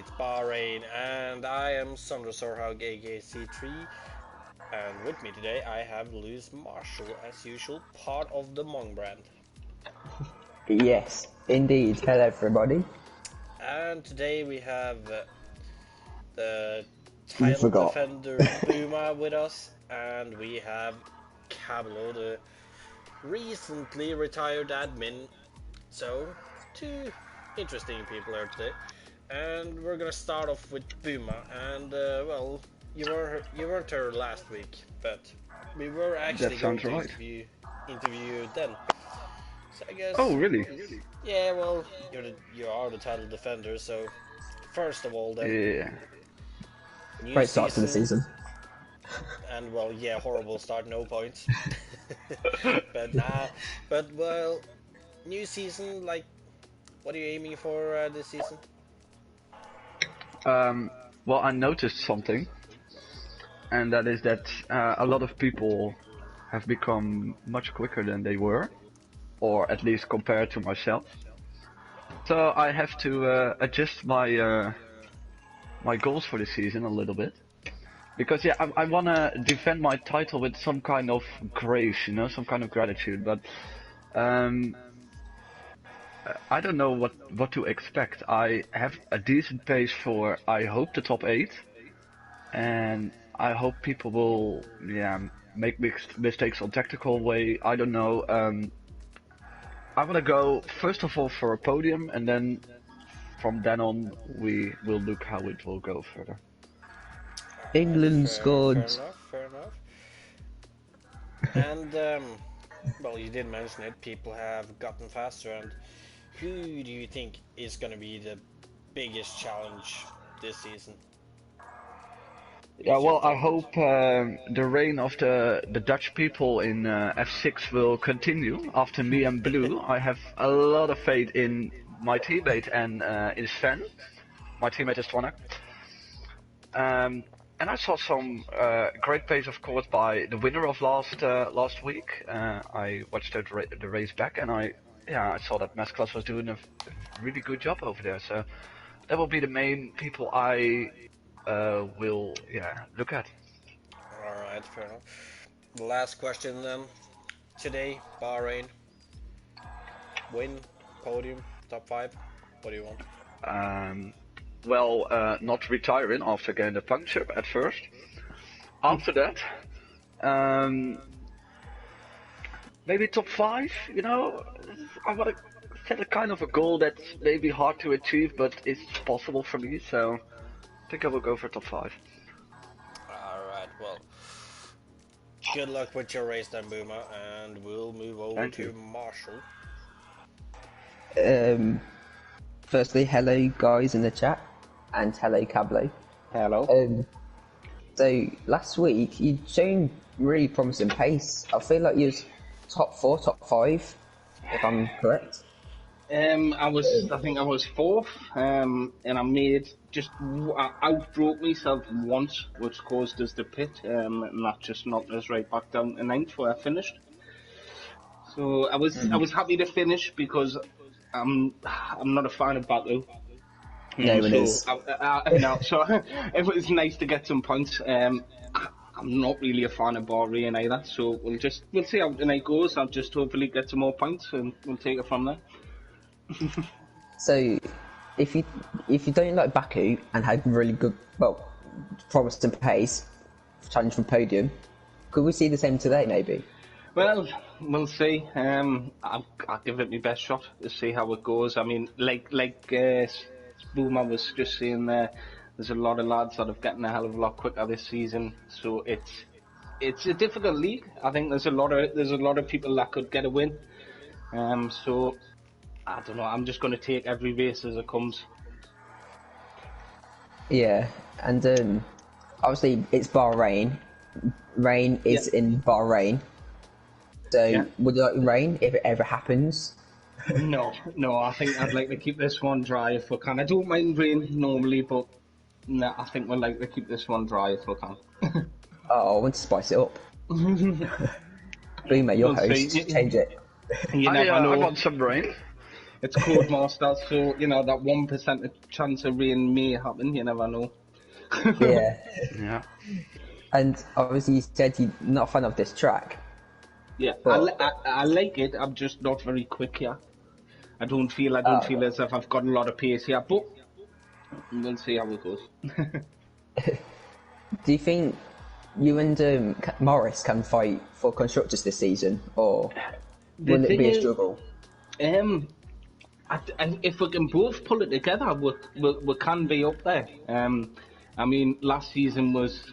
it's Bahrain, and I am Sandro Sorhaug, aka C3. And with me today, I have Lewis Marshall, as usual, part of the Mong brand. Yes, indeed. Hello, everybody. And today we have the You title forgot. defender Buma with us, and we have Cablo, the recently retired admin. So, two interesting people here today. And we're gonna start off with Buma, and well, you weren't here last week, but we were actually That going sounds to right. interview you then. So I guess, Oh, really? yeah, well, you are the title defender. So first of all, then, Yeah. new Great start to the season. and well, yeah, horrible start, no points. but well, new season. Like, what are you aiming for this season? Well, I noticed something, and that is that a lot of people have become much quicker than they were, or at least compared to myself. So I have to adjust my goals for the season a little bit. Because yeah, I wanna defend my title with some kind of grace, some kind of gratitude. But I don't know what to expect. I have a decent pace for, I hope, the top 8, and I hope people will make mistakes on tactical way. I don't know. I wanna go first of all for a podium, and then from then on we will look how it will go further. England scored. Fair enough. And well, you did mention it. People have gotten faster, and who do you think is going to be the biggest challenge this season? Yeah, well, I hope the reign of the Dutch people in F6 will continue after me and Blue. I have a lot of faith in my teammate and in Sven. My teammate is Twannak. And I saw some great pace, of course, by the winner of last week. I watched the race back, and I saw that Masklas was doing a really good job over there. So that will be the main people I will look at. All right, fair enough. The last question then. Today, Bahrain. Win, podium, top 5. What do you want? Well, not retiring after getting the puncture at first. After that, maybe top 5. I want to set a kind of a goal that's maybe hard to achieve, but it's possible for me. So I think I will go for top 5. All right. Well, good luck with your race then, Boomer, and we'll move over to Marshall. Firstly, hello guys in the chat, and hello Cablo. Hello. So last week you'd shown really promising pace. I feel like you was top 4, top 5, if I'm correct. I think I was 4th, and I outbroke myself once, which caused us to pit, and that just knocked us right back down to 9th where I finished. So I was happy to finish because I'm not a fan of Baku. No one is. No, so it was nice to get some points. I'm not really a fan of Bahrain either, so we'll see how tonight goes. I'll just hopefully get some more points and we'll take it from there. So, if you don't like Baku and had really good, promising pace, challenge from podium, could we see the same today, maybe? Well, we'll see. I'll give it my best shot to see how it goes. I mean, like Boomer was just saying there, there's a lot of lads that have gotten a hell of a lot quicker this season. So it's a difficult league. I think there's a lot of people that could get a win. So I don't know. I'm just going to take every race as it comes. Yeah, and obviously it's Bahrain. Rain is in Bahrain. So would you like rain if it ever happens? No, I think I'd like to keep this one dry if we can. I don't mind rain normally, but no, I think we'd like to keep this one dry if we can. Oh, I want to spice it up. Boomer, your host, change it. You never know. I want some rain. it's Codemasters, so you know that 1% chance of rain may happen. You never know. Yeah. Yeah. And obviously you said you're not a fan of this track, Yeah, but I like it. I'm just not very quick here. I don't feel as if I've got a lot of pace here, but we'll see how it goes. do you think you and Morris can fight for constructors this season, or The will it thing be a is, struggle? if we can both pull it together, we can be up there. I mean, last season was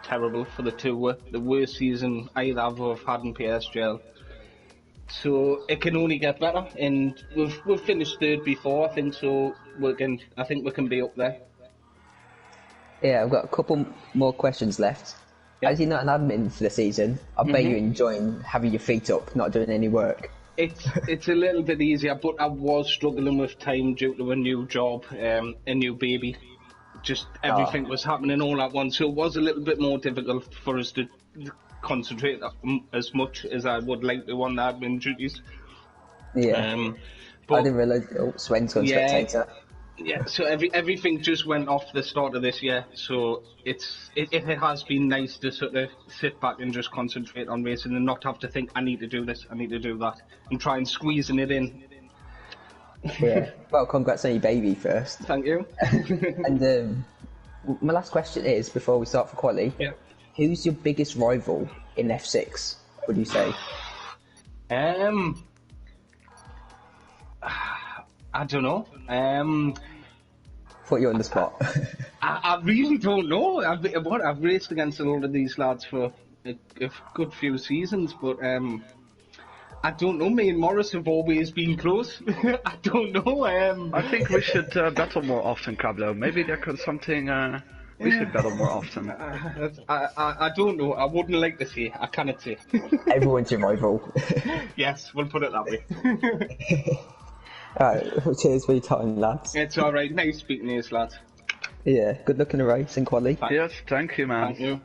terrible for the two. The worst season either of us have had in PSGL. So it can only get better, and we've finished third before, I think. So I think we can be up there. Yeah, I've got a couple more questions left. Yeah. As you're not an admin for the season, I bet you're enjoying having your feet up, not doing any work. It's a little bit easier, but I was struggling with time due to a new job, a new baby. Just everything was happening all at once, so it was a little bit more difficult for us to concentrate as much as I would like to on the admin duties. Yeah. Um, I but didn't realise. Oh, Sven's gone yeah, spectator. yeah. So everything just went off the start of this year. So it has been nice to sort of sit back and just concentrate on racing and not have to think I need to do this, I need to do that, and try and squeezing it in. Yeah. Well, congrats on your baby first. Thank you. And my last question is, before we start for quali, Yeah. who's your biggest rival in F6? Would you say? I don't know. Put you on the spot. I really don't know. I've raced against a lot of these lads for a good few seasons, but I don't know. Me and Morris have always been close. I don't know. I think we should battle more often, Cablo. Maybe there could something. We should battle more often. I don't know. I wouldn't like to say. I cannot say. Everyone's your rival. Yes, we'll put it that way. Alright, cheers for your time, lads. It's all right. Nice speaking to you, lads. Yeah, good luck in the race and quali. Yes, thank you, man. Thank you.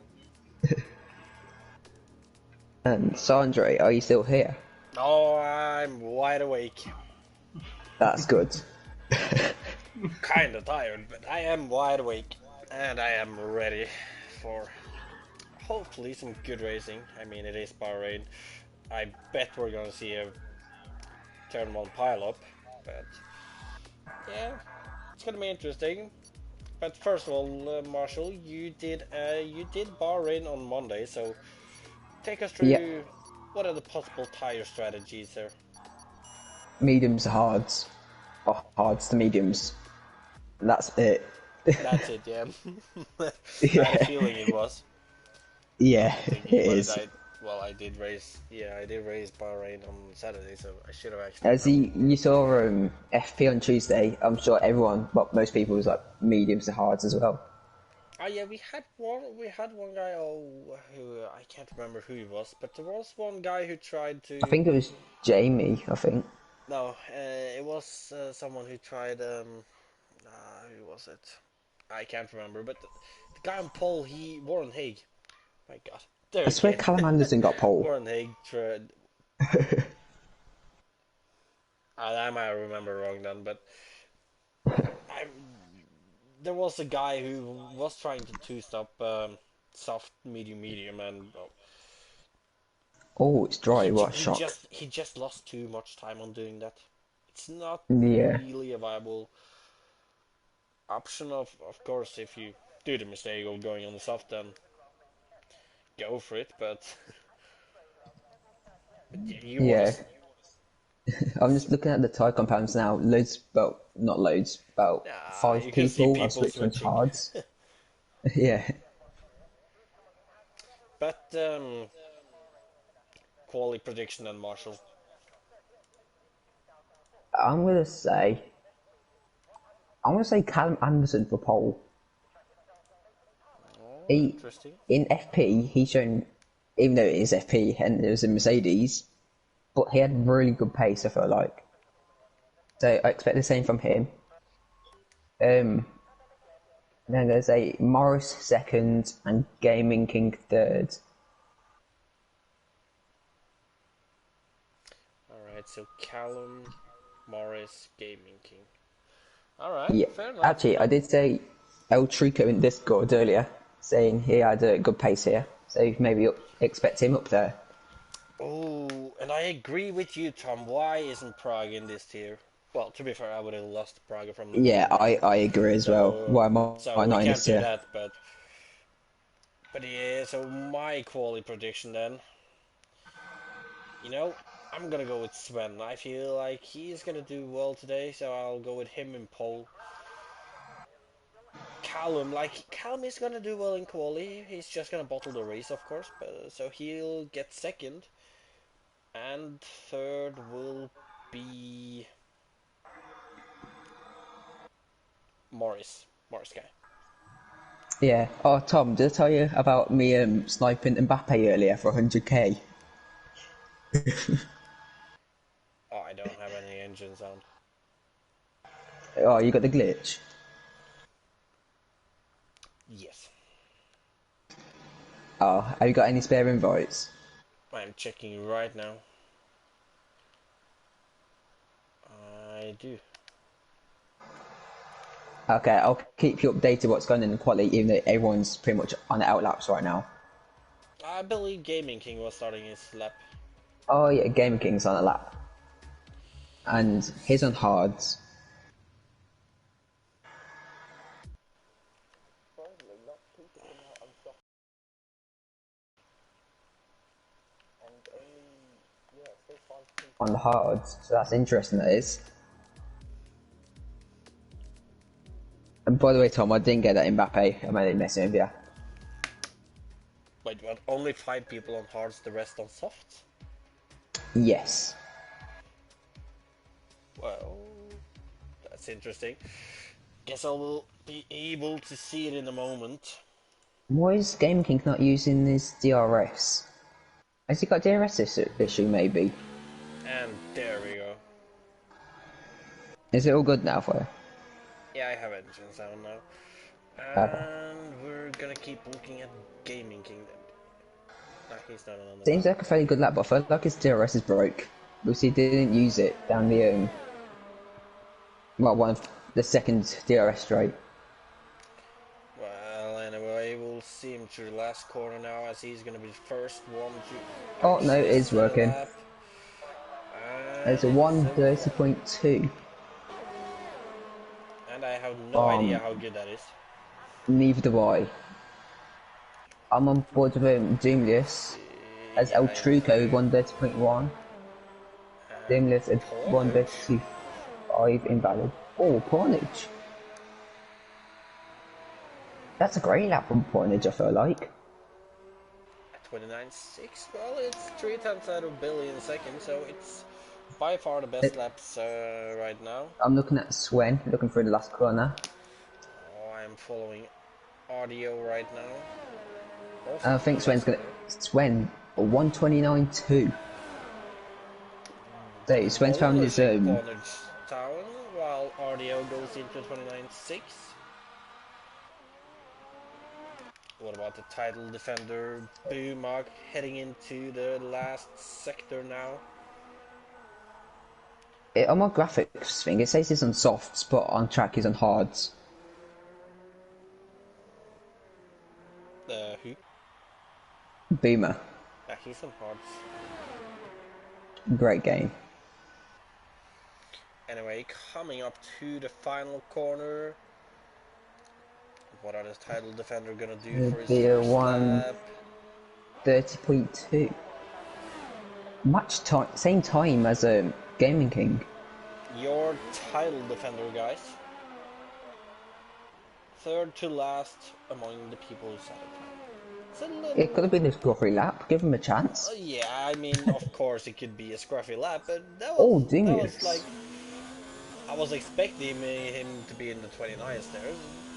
And Sandre, are you still here? Oh, I'm wide awake. That's good. Kinda tired, but I am wide awake. And I am ready for hopefully some good racing. I mean, it is Bahrain. I bet we're gonna see a turn one pile up, but yeah, it's gonna be interesting. But first of all, Marshall, you did Bahrain on Monday, so take us through Yeah. what are the possible tire strategies there. Mediums to hards. Or hards to mediums. That's it. That's it, yeah. I had a feeling it was. Yeah, Thinking it about is. I did race Bahrain on Saturday, so I should have actually. As you saw FP on Tuesday, I'm sure everyone, well, most people was like mediums to hards as well. Oh yeah, we had one guy. Who I can't remember who he was, but there was one guy who tried to. I think it was Jamie, I think. No, it was someone who tried. Who was it? I can't remember, but the guy on pole, Warren Haig. My God, there I swear again. Callum Anderson got pole. Warren Haig tried. I might remember wrong then, but there was a guy who was trying to two-stop soft, medium, and well, Oh, it's dry, what a shock. he just lost too much time on doing that. It's not Yeah. really a viable option. Of course, if you do the mistake of going on the soft, then go for it. But you want Yeah. to. I'm just looking at the tire compounds now. Loads, well, not loads, about Yeah, 5 you can see people are people switching to switching. hards. Yeah. But quality prediction and Marshall. I'm gonna say Callum Anderson for pole. Oh, He interesting. in FP he's shown, even though it is FP and it was a Mercedes, but he had really good pace. I feel like, so I expect the same from him. Then I'm gonna say Morris second and Gaming King third. All right, so Callum, Morris Gaming King. Alright, Yeah, fair enough. actually, I did say El Trico in Discord earlier, saying he had a good pace here, so maybe expect him up there. Oh, and I agree with you, Tom. Why isn't Prague in this tier? Well, to be fair, I would have lost Prague from the Yeah, beginning. I agree as well. So, Why am so I we not in can't this do here? that. But yeah. So my quality prediction then. You know, I'm gonna go with Sven. I feel like he's gonna do well today, so I'll go with him in pole. Callum is gonna do well in quali. He's just gonna bottle the race, of course, but so he'll get second, and third will be Morris guy. Yeah. Oh, Tom, did I tell you about me sniping Mbappe earlier for 100k? Oh, I don't have any engine sound. Oh, you got the glitch? Yes, Oh, have you got any spare invites? I'm checking right now. I do. Okay, I'll keep you updated what's going on in the quality, even though everyone's pretty much on the outlaps right now. I believe Gaming King was starting his lap. Oh yeah, Gamer King's on a lap. And he's on hards. On the hards, so that's interesting, that is. And by the way, Tom, I didn't get that Mbappe. I'm only messing with you. Wait, what? Only 5 people on hards, the rest on softs? Yes. Well, that's interesting. Guess I will be able to see it in a moment. Why is Gamer King not using his DRS? Has he got DRS issue, maybe? And there we go. Is it all good now for you? Yeah, I have engine sound now. Okay. And we're gonna keep looking at Gaming King then. Nah, he's not on the Seems lap. like a fairly good lap, but I feel like his DRS is broke. Because he didn't use it down the, well, one of the second DRS straight. Well, anyway, we'll see him through the last corner now, as he's gonna be the first one to Oh, no, it actually is set a working. lap. It's And a it's a one. 130.2. And I have no idea how good that is. Neither do I. I'm on board with Doomless as Yeah, El I am Truco too. 130.1. And Doomless at Pornage 135 invalid. Oh, Pornage. That's a great lap from Pornage, I feel like. at 29.6. Well, it's 3 tenths out of billion seconds, so it's by far the best laps right now. I'm looking at Swen, looking through the last corner. Oh, I'm following audio right now. Also I through think the last Swen's gonna. corner. Swen, 129.2. So Swen's found his Demolishing Pornage Town, while audio goes into 29.6. What about the title defender Bumak heading into the last sector now? On my graphics thing, it says he's on softs, but on track he's on hards. Who? Boomer, Yeah, he's on hards. great game. Anyway, coming up to the final corner. What are the title defender gonna do for It'd his be a first lap? 130.2. Much time, same time as Gaming King. Your title defender, guys. Third to last among the people who said it. It's a It could little. have been a scruffy lap. Give him a chance. Yeah, I mean, of course it could be a scruffy lap, but Oh, that was like Dingus. I was expecting him to be in the 29s there.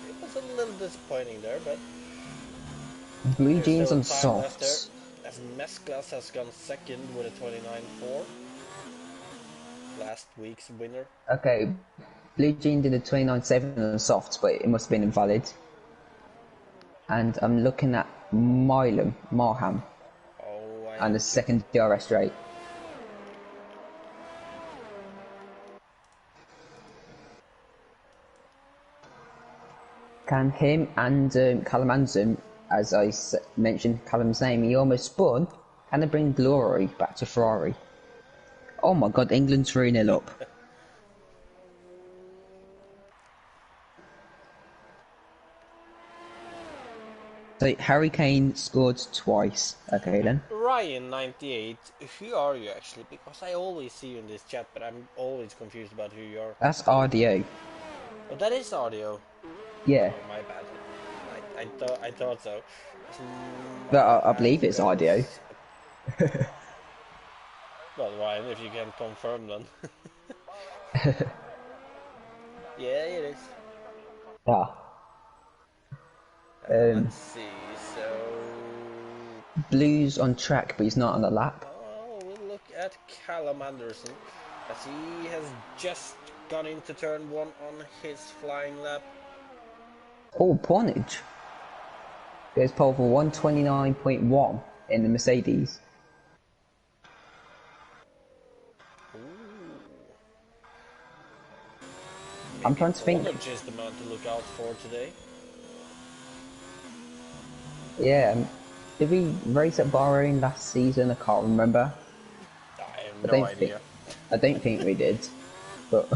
It was a little disappointing there, but Blue there's jeans still on time left there. softs. As Mesclas has gone second with a 29.4. Last week's winner. Okay, Blue Jean did a 29.7 on softs, but it must have been invalid. And I'm looking at Marham, Oh, I and am the too. second DRS straight. Can him and Callum Anderson, as I mentioned Callum's name, he almost spun. Can they bring glory back to Ferrari? Oh my god, England's 3-0 up. So Harry Kane scored twice. Okay then. Ryan98, who are you actually? Because I always see you in this chat, but I'm always confused about who you are. That's RDO. Oh, that is audio. Yeah. Oh, my bad. I thought so. But I believe it's RDO. Well, Ryan, if you can confirm then. Yeah, it is. Ah. Let's see, so... Blue's on track, but he's not on the lap. Oh, we'll look at Callum Anderson, as he has just gone into turn 1 on his flying lap. Oh, Pornage. Goes pole for 129.1 in the Mercedes. I'm trying to think. Pornage is the man to look out for today. Yeah, did we race at Bahrain last season? I can't remember. I have no idea. I don't think we did, but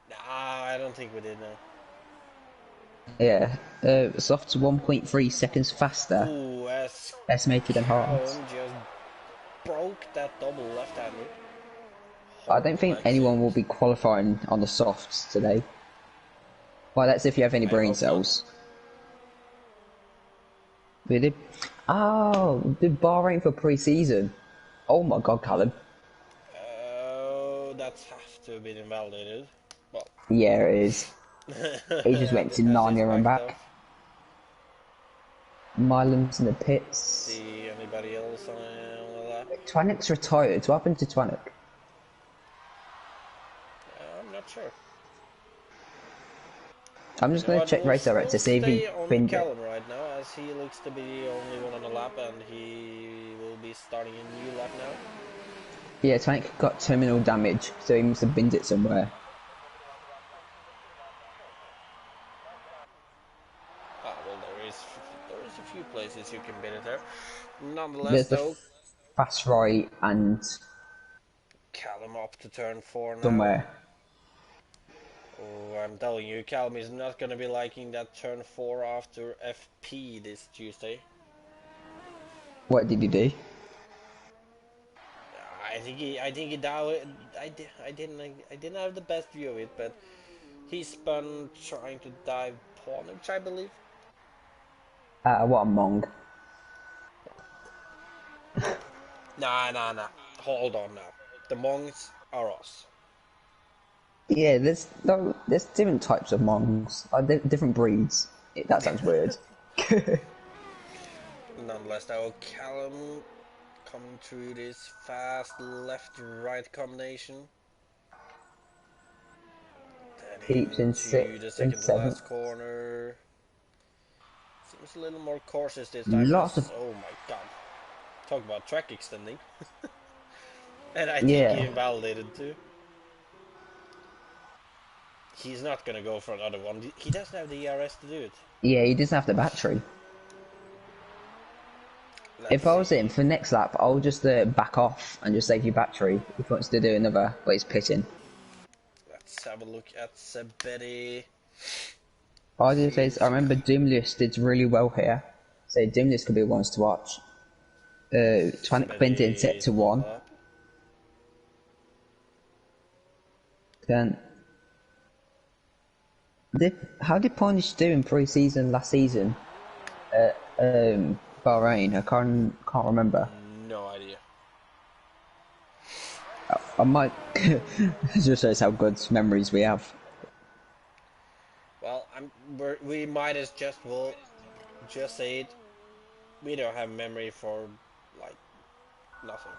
Nah, I don't think we did, no. yeah, Soft's 1.3 seconds faster. Ooh, as estimated than Hart's. Callum just broke that double left-hander. I don't think anyone will be qualifying on the softs today. Well, that's if you have any brain cells. Really? Oh, did Bahrain for pre-season? Oh my god, Callum. Oh, that has to have been invalidated. Well. Yeah, it is. He just went to Narnia and back. Milam's in the pits. See anybody else on the lap? Twannick's retired. What happened to Twannick? I'm not sure. I'm just going to check race direct to see if he pinned it. Callum right now, as he looks to be the only one on the lap, and he will be starting a new lap now. Yeah, Twannick got terminal damage, so he must have binned it somewhere. Ah, well, there is a few places you can bin it there. Nonetheless, There's though, the fast right and Callum up to turn 4 now. Somewhere. Oh, I'm telling you, Callum is not going to be liking that turn 4 after FP this Tuesday. What did he do? I think he I didn't have the best view of it, but he spun trying to dive Pornage, I believe. What a mong. Nah. Hold on now. The monks are us. Yeah, there's different types of mongs, different breeds. That sounds weird. Nonetheless, though, Callum coming through this fast left-right combination. Then Keeps in the second to last corner. Seems a little more cautious this time. Oh my god. Talk about track extending. And I think he invalidated too. He's not gonna go for another one. He doesn't have the ERS to do it. Yeah, he doesn't have the battery. If I was him for next lap, I'll just back off and just save your battery if he wants to do another, but he's pitting. Let's have a look at Sabetti. I remember Doomless did really well here, so Doomless could be ones to watch. Twannick bent it in set to 1. Then, how did Pornage do in pre-season last season? Bahrain, I can't remember. No idea. I might. It just shows how good memories we have. Well, we might as just say it. We don't have memory for like nothing.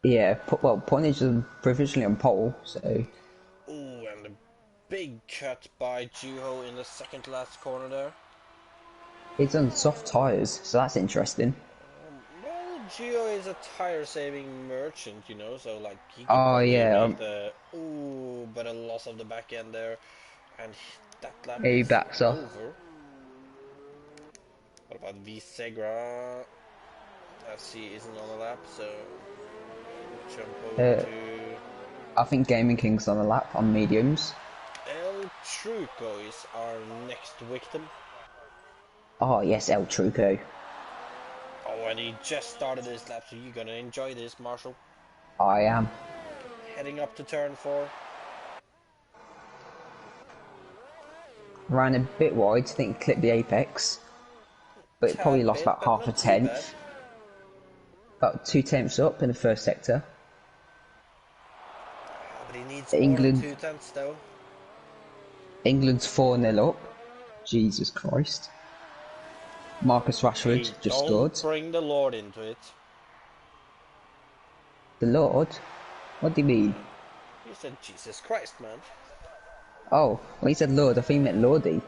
Yeah, well, Pornage is provisionally on pole, so. Ooh, and a big cut by Juho in the second last corner there. He's on soft tyres, so that's interesting. Well, Gio is a tire-saving merchant, you know, so like he could Oh probably yeah, make the but a loss of the back end there, and that lap he is backs off. over. What about V Segra? As he isn't on the lap, so we'll jump over Uh, to I think Gaming King's on the lap on mediums. El Truco is our next victim. Oh yes, El Truco. Oh, and he just started his lap, so you're gonna enjoy this, Marshall. I am. Heading up to turn 4. Ran a bit wide, I think he clipped the apex. But it probably Tad lost bit, about but half a not too bad. tenth. About 2 tenths up in the first sector. But he needs more than England 2 tenths, though. England's 4-0 up. Jesus Christ. Marcus Rashford Hey, just don't scored. bring the Lord into it. The Lord? What do you mean? You said Jesus Christ, man. Oh, when he said Lord, I think he meant Lordy.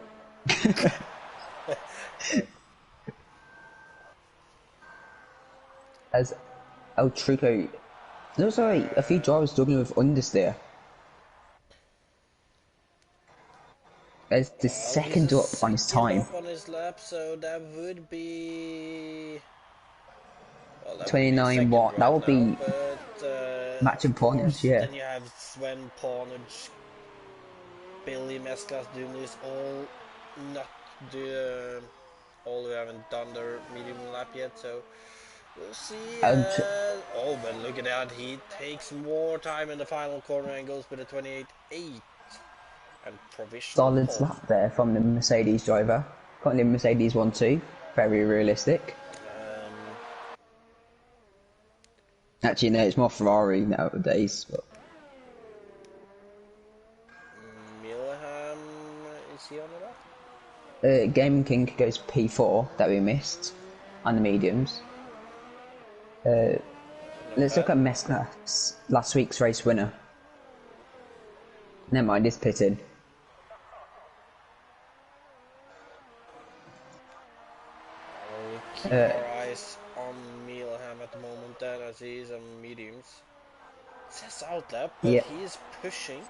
As El Truco. Looks like a few drivers struggling with understeer. There's the Well, he's a second up on his second time. up on his lap, so that would be... Well, that would be a 29 second what? That right would now, be but match of and pointage, course, yeah. then you have Sven Ponage, Billy Mesclas doing this all, not the all who haven't done their medium lap yet, so we'll see. And Oh, but look at that, he takes more time in the final corner and goes with a 28.8 and provisional solid pole. slap there from the Mercedes driver. Currently Mercedes 1-2. Very realistic. Actually, no, it's more Ferrari nowadays. But Milham, is he on the lap? Gaming King goes P4 that we missed on the mediums. Not Let's look bad. at Mesclas, last week's race winner. Never mind, he's pitted. We'll keep our eyes on Milham at the moment then, as he is on mediums. It says outlap, but Yeah, he is pushing.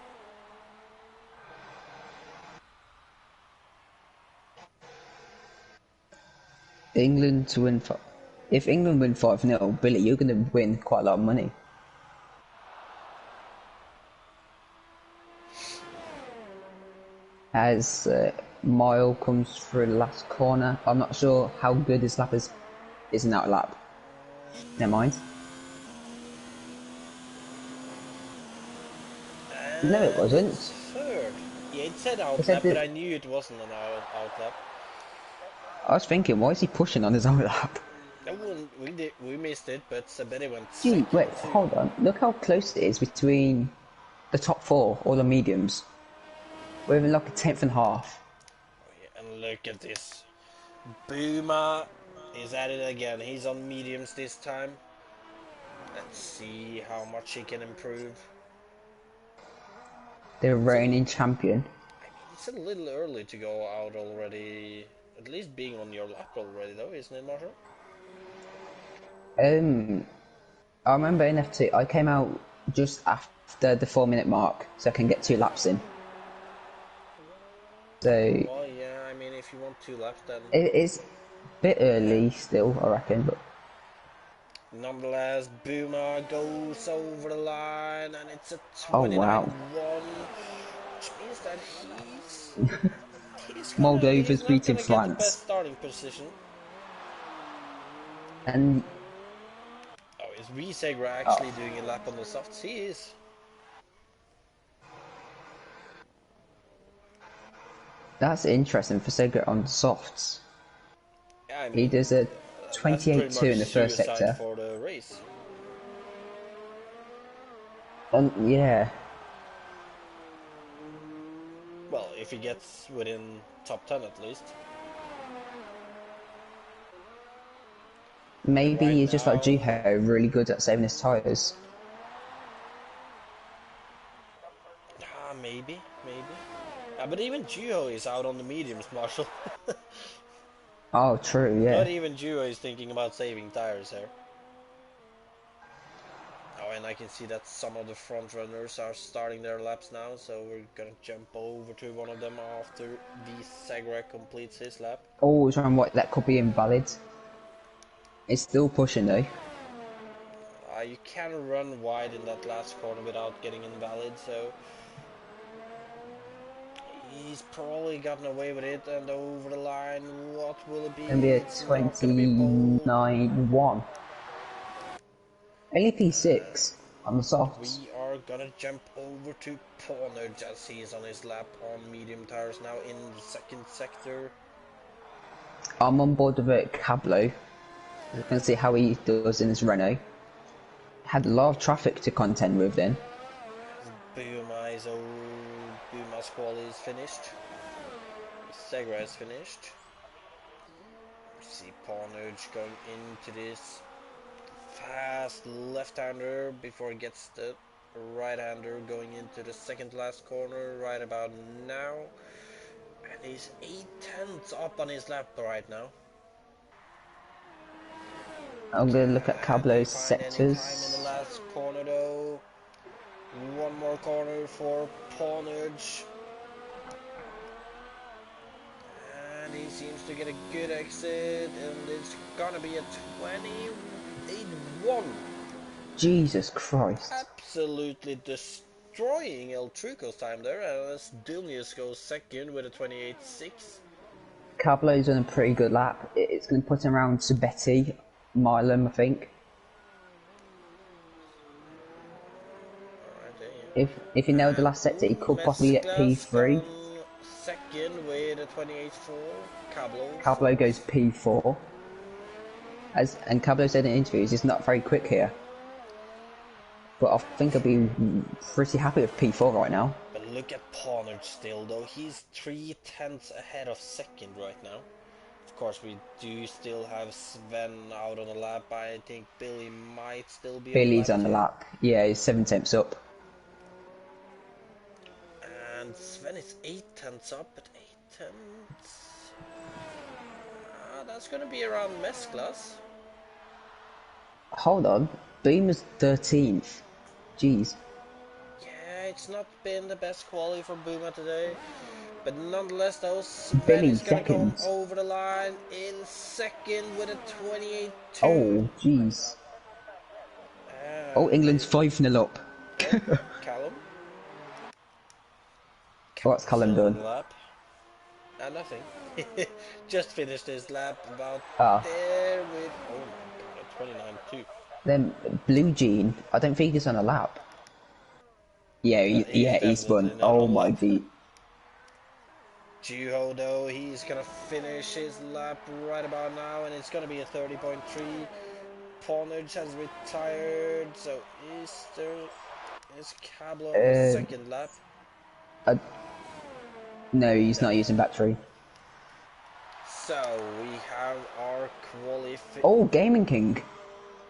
England to win. If England win 5-0, Billy, you're going to win quite a lot of money. As Mile comes through the last corner, I'm not sure how good his lap is in that lap. Never mind. No, it wasn't. It's third. Yeah, it said It said outlap, but that. I knew it wasn't an outlap. I was thinking, why is he pushing on his own lap? That one, we missed it, but Saberi went Gee, second wait, too. hold on. Look how close it is between the top four, all the mediums. We're in like a tenth and a half. Oh, yeah, and look at this. Boomer is at it again. He's on mediums this time. Let's see how much he can improve. The reigning champion. I mean, it's a little early to go out already. At least being on your lap already, though, isn't it, Marshall? I remember in F2, I came out just after the 4-minute mark, so I can get 2 laps in. So Well, yeah, I mean, if you want 2 laps, then... it is a bit early still, I reckon, but Nonetheless, Boomer goes over the line, and it's a oh 29-1, wow. which means that Moldova's he's not beating gonna get the best France. starting position. And Oh, is Visegra actually doing a lap on the softs? He is. that's interesting for Sega on softs. Yeah, I He mean, does a that's pretty 28.2 much in the first suicide sector. for the race. And yeah, Well, if he gets within top 10 at least. maybe Right he's just like now, Juho, really good at saving his tyres. maybe. But even Juho is out on the mediums, Marshall. Oh, true, yeah. Not even Juho is thinking about saving tires here. I can see that some of the front runners are starting their laps now, so we're gonna jump over to one of them after the Segre completes his lap. Oh, trying what that could be invalid. It's still pushing though. You can run wide in that last corner without getting invalid, so he's probably gotten away with it. And over the line, what will it be? Gonna be a It's not gonna be pole. 29-1. Only P6 on the softs. We are gonna jump over to Pornage as he is on his lap on medium tires now in the second sector. I'm on board with a Cablo. You can see how he does in his Renault. Had a lot of traffic to contend with then. Buma's quali is finished. Segra is finished. We see Pornage going into this fast left-hander before he gets the right-hander going into the second last corner right about now. And he's 8/10 up on his lap right now. I'm gonna look at Can he Cablo's find any time in the sectors. last corner though? One more corner for Pornage. And he seems to get a good exit, and it's gonna be a 28-1. Jesus Christ. Absolutely destroying El Truco's time there, as Dunius goes second with a 28-6. Cablo's on a pretty good lap. It's gonna put him around Sabetti, Milam, I think. Alright, there you If he nailed the last sector, he could possibly get P3. Second with a 28-4. Cablo goes P4. And Cablo said in interviews, he's not very quick here. But I think I'll be pretty happy with P4 right now. But look at Pornage still though, he's 3/10 ahead of second right now. Of course we do still have Sven out on the lap. I think Billy might still be Billy's on on the the lap. lap. Yeah, he's 7 tenths up. And Sven is 8/10 up, but 8/10. That's gonna be around Mesclas. Hold on. Beamer's 13th. Jeez. Yeah, it's not been the best quality for Boomer today. But nonetheless, though, Sven Billy is going to come second. over the line in second with a 28-2. Oh, jeez. Oh, England's 5-0 up. Callum. What's Callum Still on done? the lap. Nothing. Just finished his lap about Ah. there with, oh my god, a 29-2. Then Blue Jean, I don't think he's on a lap. Yeah, He's he spun. definitely not Oh on the my lap. god. Juho, though, he's going to finish his lap right about now, and it's going to be a 30.3. Pornage has retired, so is Cablo on the second lap? No, he's not using battery. So we have our qualification. Oh, Gaming King.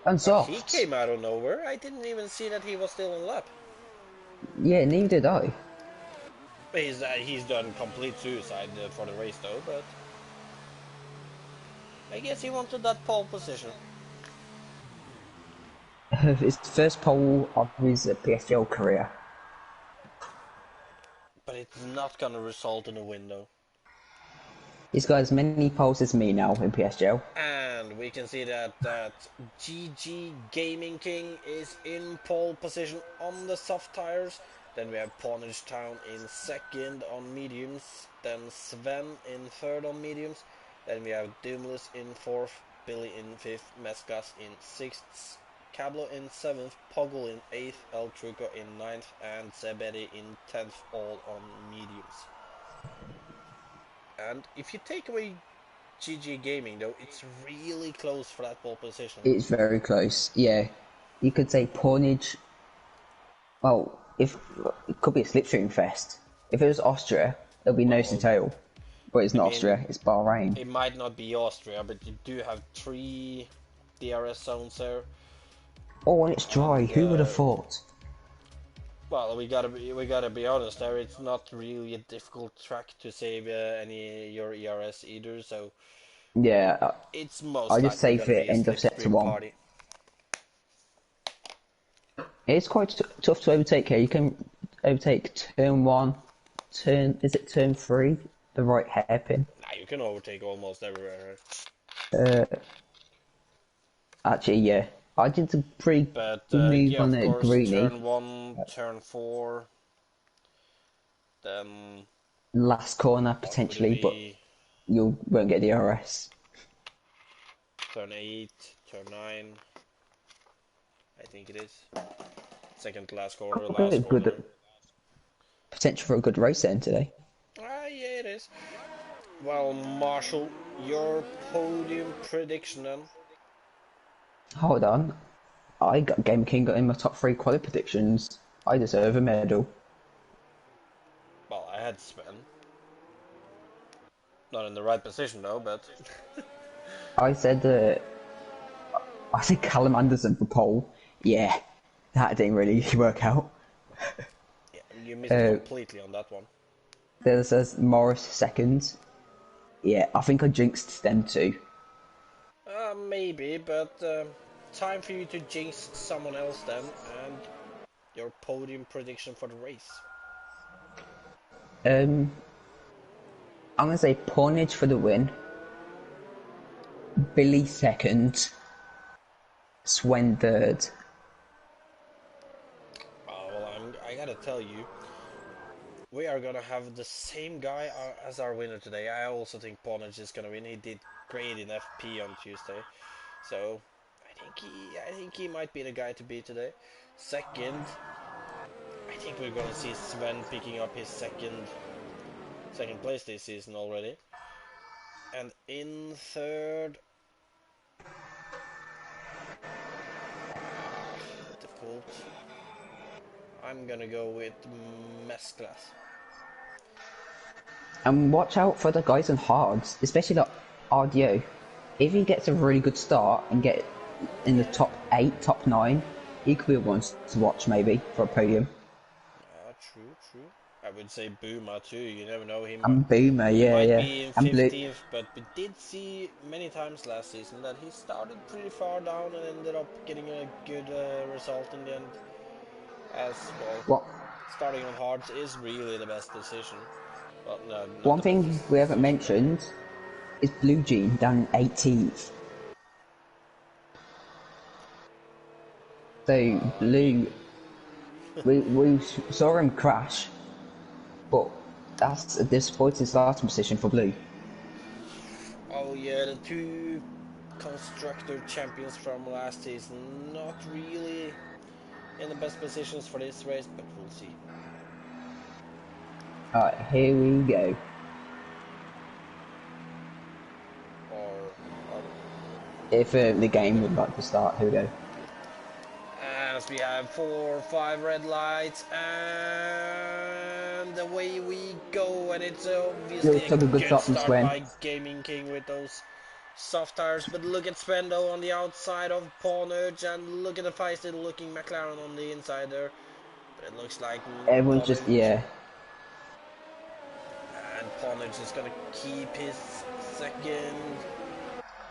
And soft. He came out of nowhere. I didn't even see that he was still on lap. Yeah, neither did I. He's done complete suicide for the race though, but I guess he wanted that pole position. It's the first pole of his PSGL career. But it's not gonna result in a win though. He's got as many poles as me now in PSGL. And we can see that GG Gaming King is in pole position on the soft tires. Then we have Pornage Town in second on mediums. Then Sven in third on mediums. Then we have Doomless in fourth, Billy in fifth, Mescas in sixth, Cablo in seventh, Poggle in eighth, El Truco in ninth, and Sebedi in 10th, all on mediums. And if you take away GG Gaming though, it's really close for that pole position. It's very close, yeah. You could say Pornage. Well, if it could be a slipstream fest. If it was Austria, there'll be nose to tail. But it's not Austria, it's Bahrain. It might not be Austria, but you do have 3 DRS zones there. Oh, and it's dry. Who would have thought? Well, we gotta be honest there. It's not really a difficult track to save any your ERS either. So yeah, it's most I just likely save gonna it be a end of sector slipstream 1. party. It's quite tough to overtake here. You can overtake turn 1, is it turn 3? The right hairpin. Nah, you can overtake almost everywhere. Uh, Actually, yeah. I did a pretty But good move yeah, on of a course, greenie. turn 1, turn 4, then Last corner, what would it potentially, but be? you won't get the RS. Turn 8, turn 9, I think it is. Second to last corner, Could be a last corner. good potential for a good race then today. Ah, yeah, it is. Well, Marshall, your podium prediction then? Hold on. I got Game King got in my top 3 quali predictions. I deserve a medal. Well, I had Sven. Not in the right position though, but I said I said Callum Anderson for pole. Yeah, that didn't really work out. yeah, you missed Uh, completely on that one. there says Morris second. Yeah, I think I jinxed them too. Maybe, but time for you to jinx someone else then, and your podium prediction for the race. I'm gonna say Pornage for the win. Billy second. Swen third. Oh, well, I gotta tell you, we are gonna have the same guy as our winner today. I also think Ponage is gonna win. He did great in FP on Tuesday, so I think he might be the guy to beat today. Second, I think we're gonna see Sven picking up his second place this season already. And in third, difficult. I'm gonna go with Mesclas. And watch out for the guys on hards, especially the RDO. If he gets a really good start and get in the top 8, top 9, he could be one to watch maybe for a podium. True, true. I would say Boomer too. You never know. And Boomer, He yeah, might yeah. be in And Blue. 15th, but we did see many times last season that he started pretty far down and ended up getting a good result in the end. As well, What? starting on hards is really the best decision. Well, no, not One the best thing we haven't decision, but mentioned is Blue Jean down 18th. So I mean, Blue, we saw him crash, but that's a disappointing starting position for Blue. oh yeah, the two constructor champions from last season, not really in the best positions for this race, but we'll see. Alright, here we go. Or If the game would like to start, here we go. as we have 4 or 5 red lights, and away we go, and it's You obviously a took a good good shot from start Swen. by Gaming King with those soft tires, but look at Spendo on the outside of Pawnage, and look at the feisty looking McLaren on the inside there, but it looks like Everyone's just, Pawnage, yeah. and Pawnage is gonna keep his second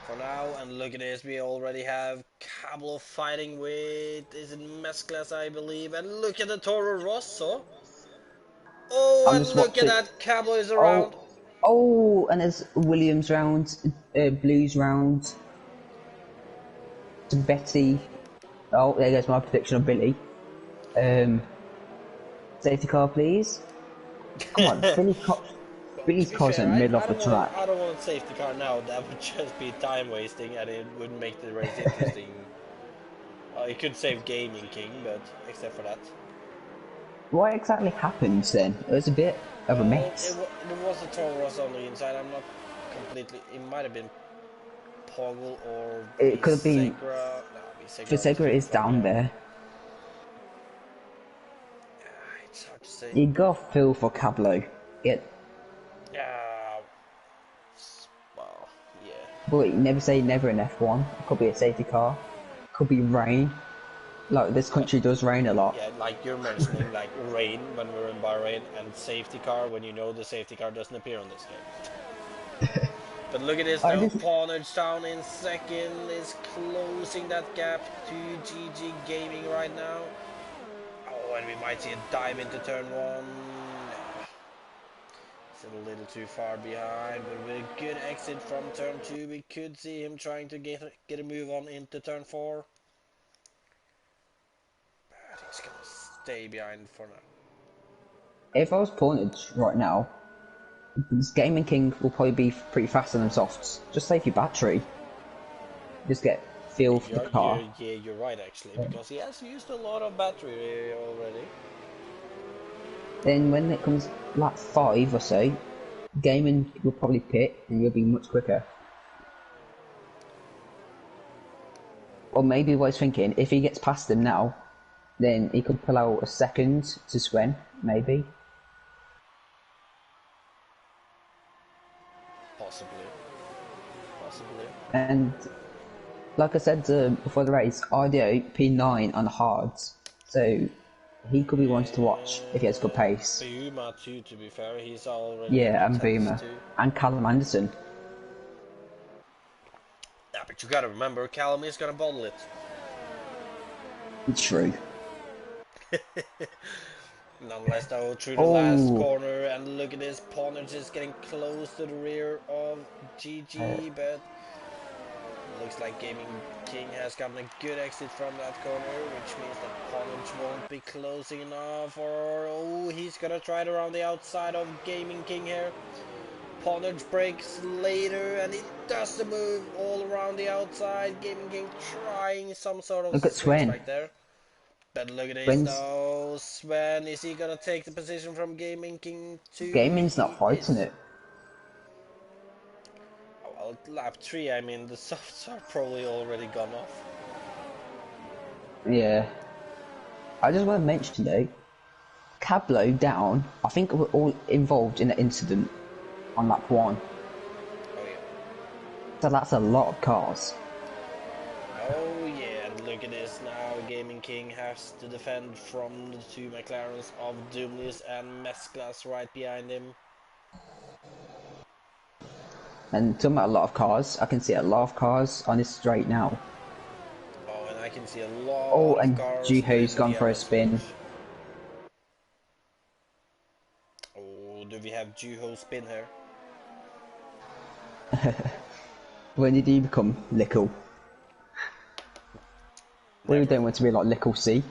for now, and look at this, we already have Cablo fighting with, is it Mesclas I believe, and look at the Toro Rosso. Oh, I'm and just look at watching. that, Cablo is around. Oh, oh, and there's Williams round, Blues round, to Betty. Oh, there goes my prediction of Billy. Safety car, please. Come on, Well, to Billy's be car's fair, in the middle of the track. I don't want a safety car now. That would just be time wasting, and it wouldn't make the race interesting. It could save Gaming King, but except for that. What exactly happened then? It was a bit of a Well, mess. it was a Toro Rosso on the inside. I'm not completely. It might have been Poggle or It could have been. Visegra. No, Visegra was Visegra too is far down behind. there. It's hard to say. You got to feel for Cablo. It, Yeah. Well, yeah. but you never say never in F1. It could be a safety car. It could be rain. Like this country does rain a lot. Yeah, like you're mentioning, like rain when we're in Bahrain, and safety car when you know the safety car doesn't appear on this game. But look at this I though, just Pawnage down in second is closing that gap to GG Gaming right now. and we might see a dive into turn 1. No. It's a little too far behind, but with a good exit from turn 2, we could see him trying to get a move on into turn 4. But he's gonna stay behind for now. If I was Pawnage right now, this Gaming King will probably be pretty fast on them softs. Just save your battery. Just get feel for the car. You're right actually, because he has used a lot of battery already. Then when it comes lap 5 or so, Gaming will probably pit and you'll be much quicker. Or maybe what he's thinking, if he gets past him now, then he could pull out a second to Swen, maybe. Possibly. And like I said before the race, RDO P9 on hards, so he could be one to watch if he has good pace. Buma too, to be fair, he's already Yeah, and Boomer. And Callum Anderson. Yeah, but you gotta remember, Callum is gonna bottle it. True. Nonetheless, though, through the last corner, and look at this, Pawnage is getting close to the rear of GG, but looks like Gaming King has gotten a good exit from that corner, which means that Pawnage won't be close enough, or oh, he's gonna try it around the outside of Gaming King here. Pawnage breaks later, and he does the move all around the outside. Gaming King trying some sort of switch back there. But look at this though, Sven, is he gonna take the position from Gaming King to... Gaming's not fighting it. Well, lap 3, I mean, the softs are probably already gone off. Yeah. I just want to mention though, Cablo down, I think we're all involved in an incident on lap 1. Oh yeah. So that's a lot of cars. Oh yeah, and look at this now, Gaming King has to defend from the 2 McLarens of Doomless and Mesclas right behind him. And talking about a lot of cars, I can see a lot of cars on this straight now. Oh, and I can see a lot of cars. Oh, and Juho's gone for a spin. Oh, do we have Juho spin here? When did he become Lickle? We don't want to be like Lickle C.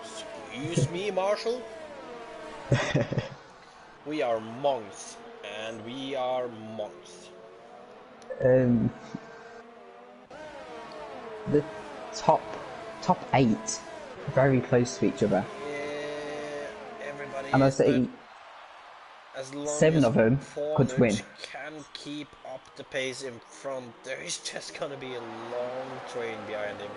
Excuse me, Marshall? We are monks, and we are monks. The top 8, very close to each other. Yeah, everybody. And I say, as long 7 as of them could win. Can keep up the pace in front, there is just gonna be a long train behind him.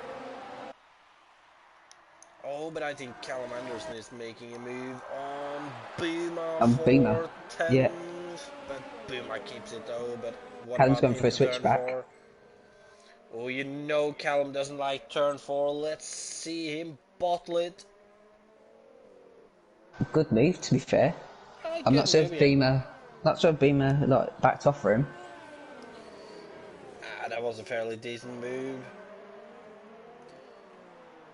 Oh, but I think Callum Anderson is making a move on Boomer for 10th. Yeah. But Boomer keeps it though, but what Callum's about going for a switchback. Oh, you know Callum doesn't like turn 4. Let's see him bottle it. Good move, to be fair. I'm not sure if Beamer like backed off for him. That was a fairly decent move.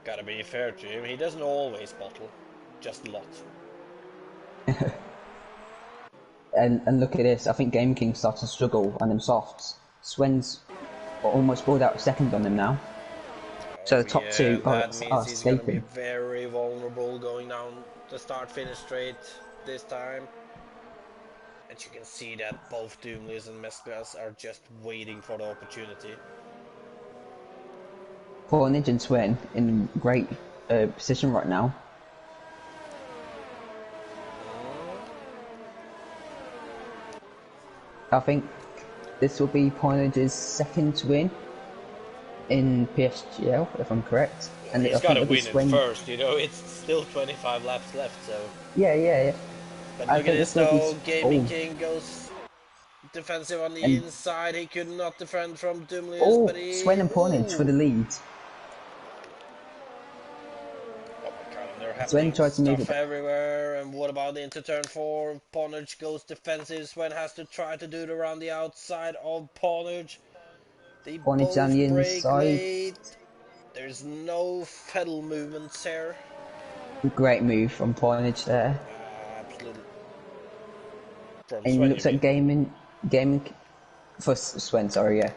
Gotta be fair to him, he doesn't always bottle, just a lot. and look at this, I think Game King started to struggle on them softs. Swen's almost pulled out a second on them now. So the top 2 are escaping. He's gonna be very vulnerable going down the start-finish straight this time. And you can see that both Doomless and Mesclas are just waiting for the opportunity. Pawnage and Swen in great position right now. I think this will be Pawnage 2nd win in PSGL, if I'm correct. And he's got to win it first, you know, it's still 25 laps left, so... Yeah. But look at this though, Gaming King goes defensive on the inside, he could not defend from Doomless, but he... Swen and Pawnage for the lead. Oh my god, they're happening stuff everywhere, and what about into turn 4? Pawnage goes defensive, Swen has to try to do it around the outside of Pawnage. They both on the break inside. late. There's no fiddle movements here. Great move from Poinage there. Absolutely. From And it Sven, you looks like mean? gaming for Swen, sorry, yeah.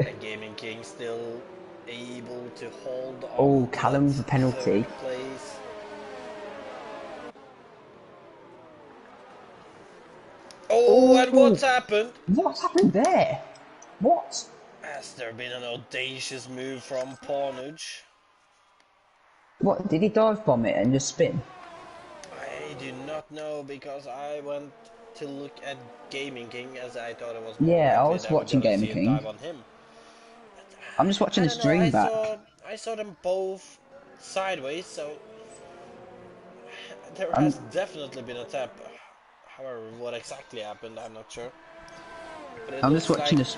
And Gaming King still able to hold on Oh, to that Callum with a penalty. third place. Oh, and what's Oh, happened? what's happened there? What? Has there been an audacious move from Pawnage? What, did he dive bomb it and just spin? I do not know because I went to look at Gaming King as I thought it was more Yeah, I likely was that we're watching gonna Gamer see a King. dive on him. I'm just watching I the don't know. I stream back. saw I saw them both sideways, so there I'm has definitely been a tap. However, what exactly happened, I'm not sure. But it I'm just looks watching like, this.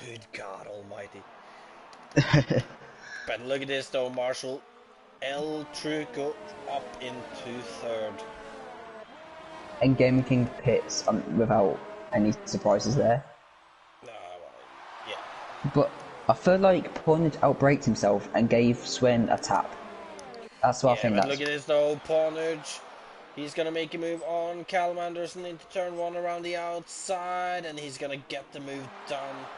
good God Almighty! But look at this though, Marshall. El Truco up into third. And Gamer King pits without any surprises there. Well, yeah. But I feel like Poinage outbraked himself and gave Swen a tap. That's what I Yeah, think but look that's. at this though, Pawnage. He's gonna make a move on Callum Anderson into turn one around the outside, and he's gonna get the move done.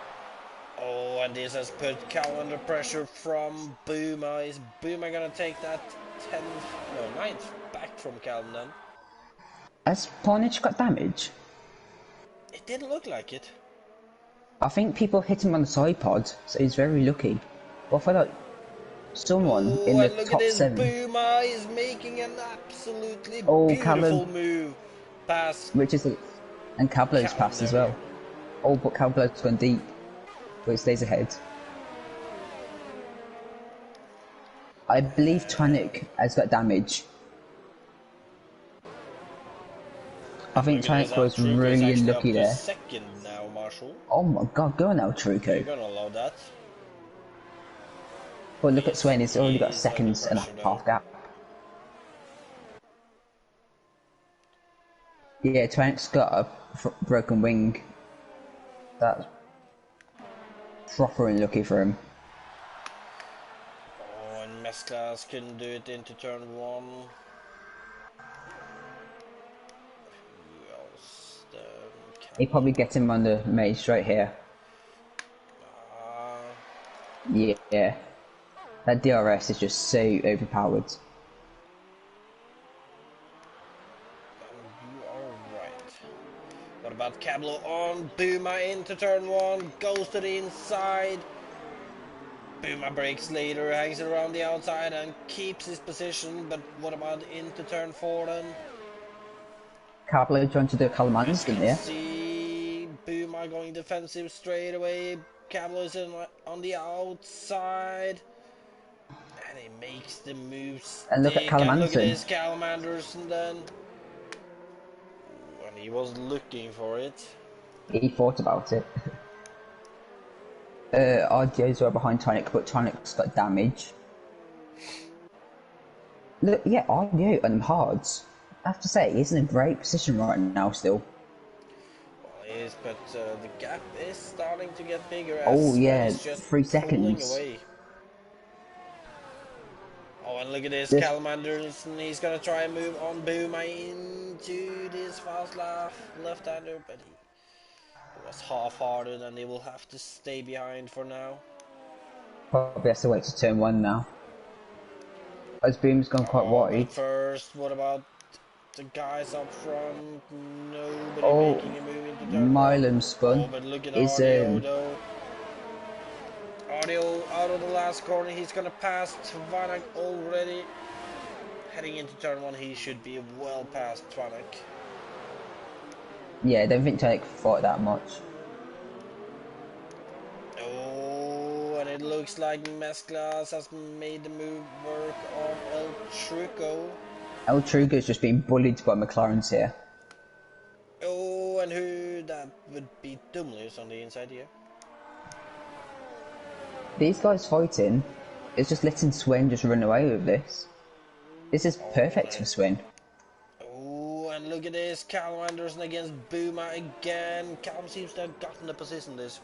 Oh, and this has put Cal under pressure from Booma. Is Booma gonna take that 10th, no, 9th back from Calum then? Has Poinage got damage? It didn't look like it. I think people hit him on the side pod, so he's very lucky. But I feel like someone Oh, in the and look at top this. 7. Booma is making an absolutely Oh, beautiful Callum, move past which is and Cablo's Callum passed as there. well. Oh, but Cablo's gone deep, but it stays ahead. I believe Twanic has got damage. I And think look at this, Twanic El was Truco is really actually lucky up to there. second now, Marshall. Oh my god, go on now, You're Truco. gonna love that. But look at Swain, he's already got He's under seconds and a pressure though. half gap. Yeah, Twanic's got a broken wing. That's proper unlucky for him. Oh, and Mesclas couldn't do it into turn one. Who else? He probably gets him on the main straight here. Uh, Yeah. That DRS is just so overpowered. you are right. What about Cablo on? Booma into turn one. Goes to the inside. Booma breaks later, hangs it around the outside and keeps his position. But what about into turn four then? Cablo trying to do a Callum As you Anderson can here. see, Booma going defensive straight away. Cablo is on the outside. And he makes the move And look at stick. Callum And look at Anderson. this, Callum Anderson then. When he was looking for it. He thought about it. RDOs were behind Tonic, but Tonic's got damage. Look, yeah, RDO and Hards. I have to say, he's in a great position right now still. Well, he is, but the gap is starting to get bigger as Oh Sven yeah, is just 3 pulling seconds. away. Oh, and look at this, This, Callum Anderson. He's gonna try and move on Booma into this fast left-hander, but he was half-hearted and he will have to stay behind for now. probably has to wait to turn 1 now. As Boom's gone quite Oh, but wide. first, what about the guys up front? Nobody Oh, making a move into turn Milam one. spun. Oh, but look at Is RDO though. RDO out of the last corner. He's gonna pass Tvanak already. Heading into turn one, he should be well past Tvanak. Yeah, I don't think Tonic fought that much. Oh, and it looks like Mesclas has made the move work on El Truco. El Trugo's just being bullied by McLaren's here. Oh, and who that would be Dumlius on the inside here. These guys fighting is just letting Swen just run away with this. This is perfect for Swen. Oh, and look at this. Callum Anderson against Boomer again. Callum seems to have gotten the position this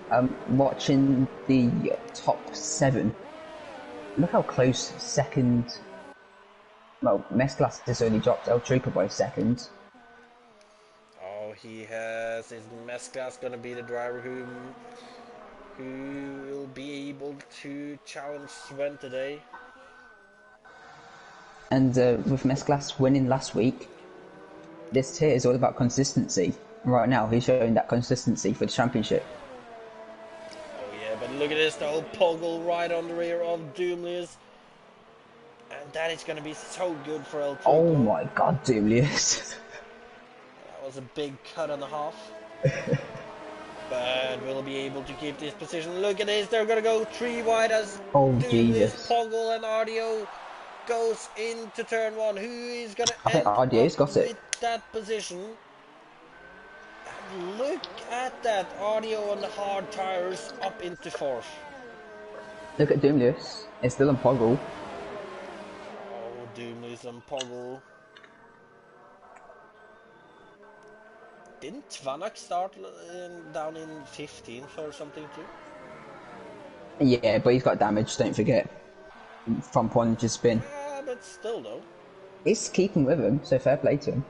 time. Watching the top 7. Look how close second. Well, Mesclas has only dropped El Trooper by a second. Oh, he has. Is Mesclas gonna be the driver who will be able to challenge Sven today? And with Mesclas winning last week, this tier is all about consistency. Right now, he's showing that consistency for the championship. Oh yeah, but look at this though. Poggle right on the rear of Doomlius. And that is going to be so good for El Truco. Oh my god, Doomlius. That was a big cut and a half. But we'll be able to keep this position. Look at this. They're going to go 3 wide as Doomlius, Jesus. Poggle and Ardio goes into turn 1. Who is going to I think end Ardio's up got it. with that position? And look at that. Ardio on the hard tires up into 4th. Look at Doomlius. It's still on Poggle. Oh, Doomlius and Poggle. Didn't Vanak start down in 15th or something too? Yeah, but he's got damage, don't forget. From point just spin. Yeah, but still though. He's keeping with him, so fair play to him.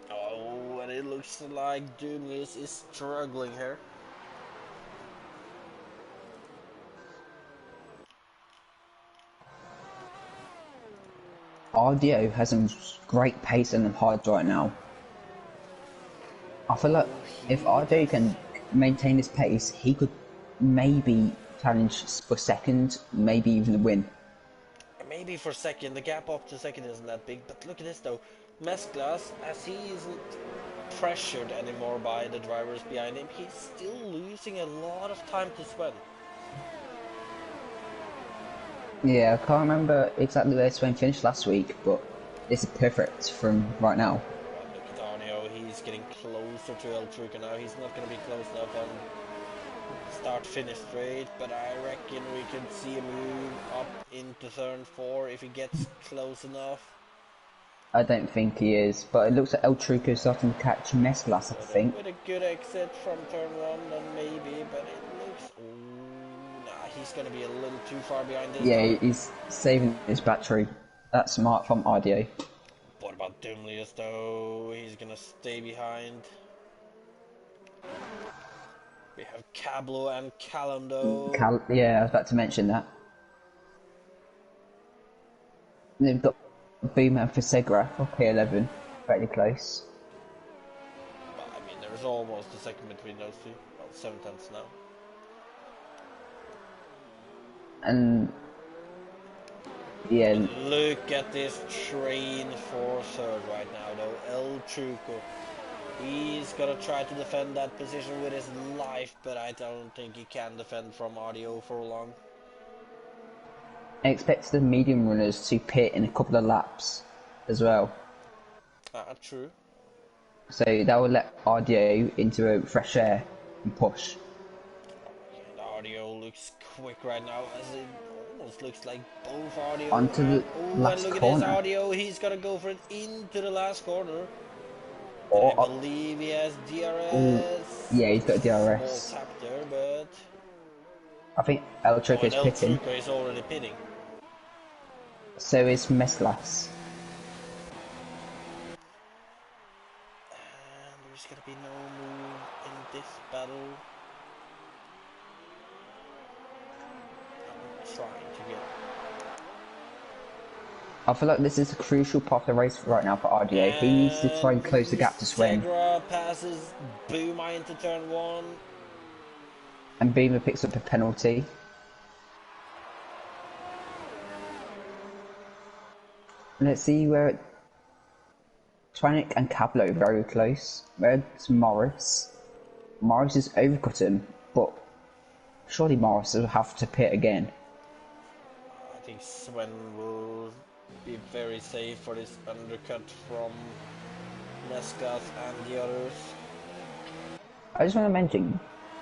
Oh, and it looks like Doomlius is struggling here. Ardio has some great pace and hard right now. I feel like if Ardio can maintain his pace, he could maybe challenge for second, maybe even win. Maybe for second, the gap up to second isn't that big, but look at this though. Mesclas, as he isn't pressured anymore by the drivers behind him, he's still losing a lot of time to Sven. Yeah, I can't remember exactly where Sven finished last week, but it's perfect from right now. Well, look at Arnio, he's getting closer to El Truca now. He's not going to be close enough on start-finish straight, but I reckon we could see a move up into turn 4 if he gets close enough. I don't think he is, but it looks like El Truco is starting to catch Mesclas, I think. With a good exit from turn 1, then maybe, but it looks... he's going to be a little too far behind this Yeah, time. he's saving his battery. That's smart from Ardio. What about Doomlius though? He's going to stay behind. We have Cablo and Callum though. Yeah, I was about to mention that. They've got Boomer for Segra for P11, fairly close. Well, I mean, there's almost a second between those two. Well, 7/10 now. And yeah, Look at this train for third right now though. El Truco. He's gonna try to defend that position with his life, but I don't think he can defend from Audio for long. I expect the medium runners to pit in a couple of laps as well. True. So that will let Ardio into a fresh air and push. And Audio looks quick right now, as it almost looks like both Audio Onto the last and look corner. at this Audio, he's gonna go for it into the last corner. Or, I believe he has DRS. yeah, he's got DRS. Small tap there, but... I think El Truco is El pitting. Truco is already pitting. So is Mesclas. And there's gonna be no move in this battle. I'm trying to get... I feel like this is a crucial part of the race right now for RDA. He needs to try and close the gap to Sven. Segra passes Boomer into turn 1. And Beamer picks up a penalty. Let's see where Twanic and Cablo very close. Where's Morris? Morris has overcut him, but surely Morris will have to pit again. I think Sven will be very safe for this undercut from Nescas and the others. I just want to mention,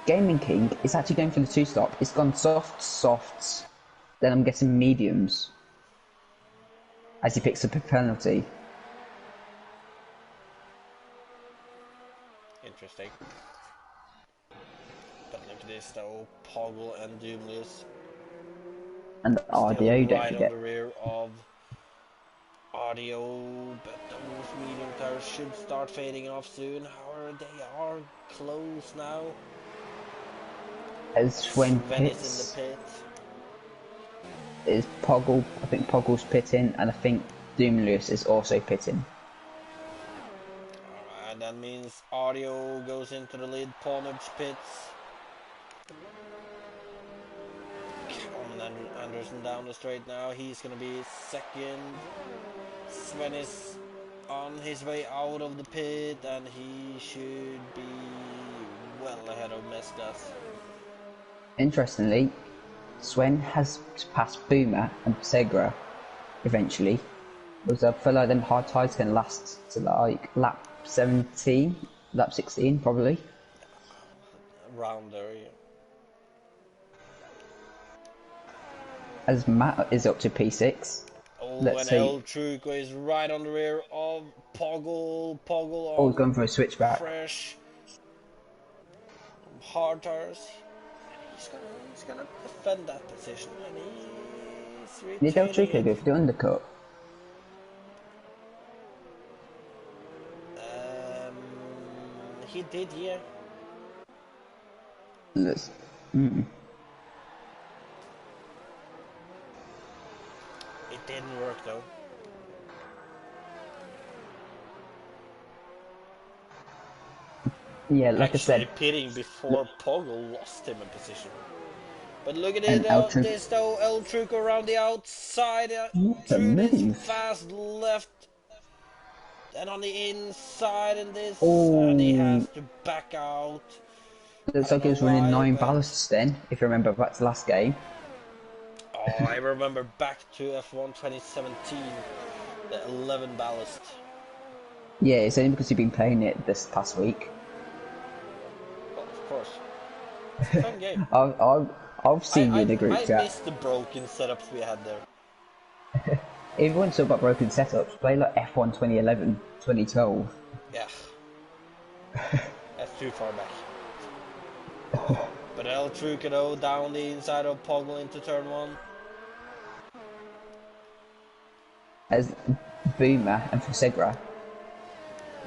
Gaming King is actually going for the 2-stop. It's gone softs, then I'm guessing mediums. As he picks up a penalty. Interesting. But look at this though, Poggle and Doomless And still RDO, don't right on forget. the rear of Audio, but those medium tires should start fading off soon. However, they are close now. As Swen Sven is in the pits, pit. is Poggle. I think Poggle's pitting, and I think Doomless is also pitting. Alright, that means Audio goes into the lead. Ponage pits. Common Anderson down the straight now. He's gonna be second. Sven is on his way out of the pit, and he should be well ahead of Mestas. Interestingly, Swen has passed Boomer and Segra eventually. Because I feel like them hard tides can last to like lap 17, lap 16 probably. Around there, yeah. As Matt is up to P6. Oh, Let's and see. El Truco is right on the rear of Poggle. Poggle Oh, on he's going for a switchback. fresh hard tires. He's gonna defend that position, and he's Did El retaining Truco go it. for the undercut? He did, yeah. Let's. It didn't work though. Yeah, like Actually I said, pitting before Poggle lost him a position. But look at and it, El Truco. this though, El Truco around the outside, What a through this move! fast left, and on the inside, and this, and he Oh, has to back out. I looks don't like he know was running why, 9 but ballasts then, if you remember back to last game. oh, I remember back to F1 2017, the 11 ballast. Yeah, it's only because you've been playing it this past week. Well, of course, it's a fun game. I've seen you in the group I chat. missed the broken setups we had there. If you want to talk about broken setups, play like F1 2011, 2012. Yeah, that's too far back. But El Trucado down the inside of Poggle into turn 1. As Boomer and Fosegra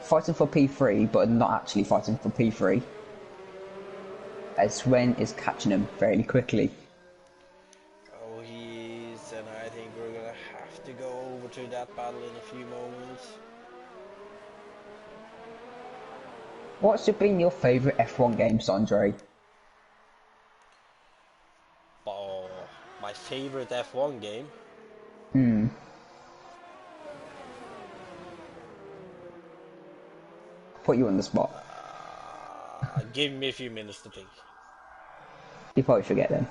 fighting for P3, but not actually fighting for P3. As Swen is catching him fairly quickly. Oh, and I think we're gonna have to go over to that battle in a few moments. What's been your favourite F1 game, Sandre? Oh, my favorite F1 game? Put you on the spot. Give me a few minutes to think. You probably forget then.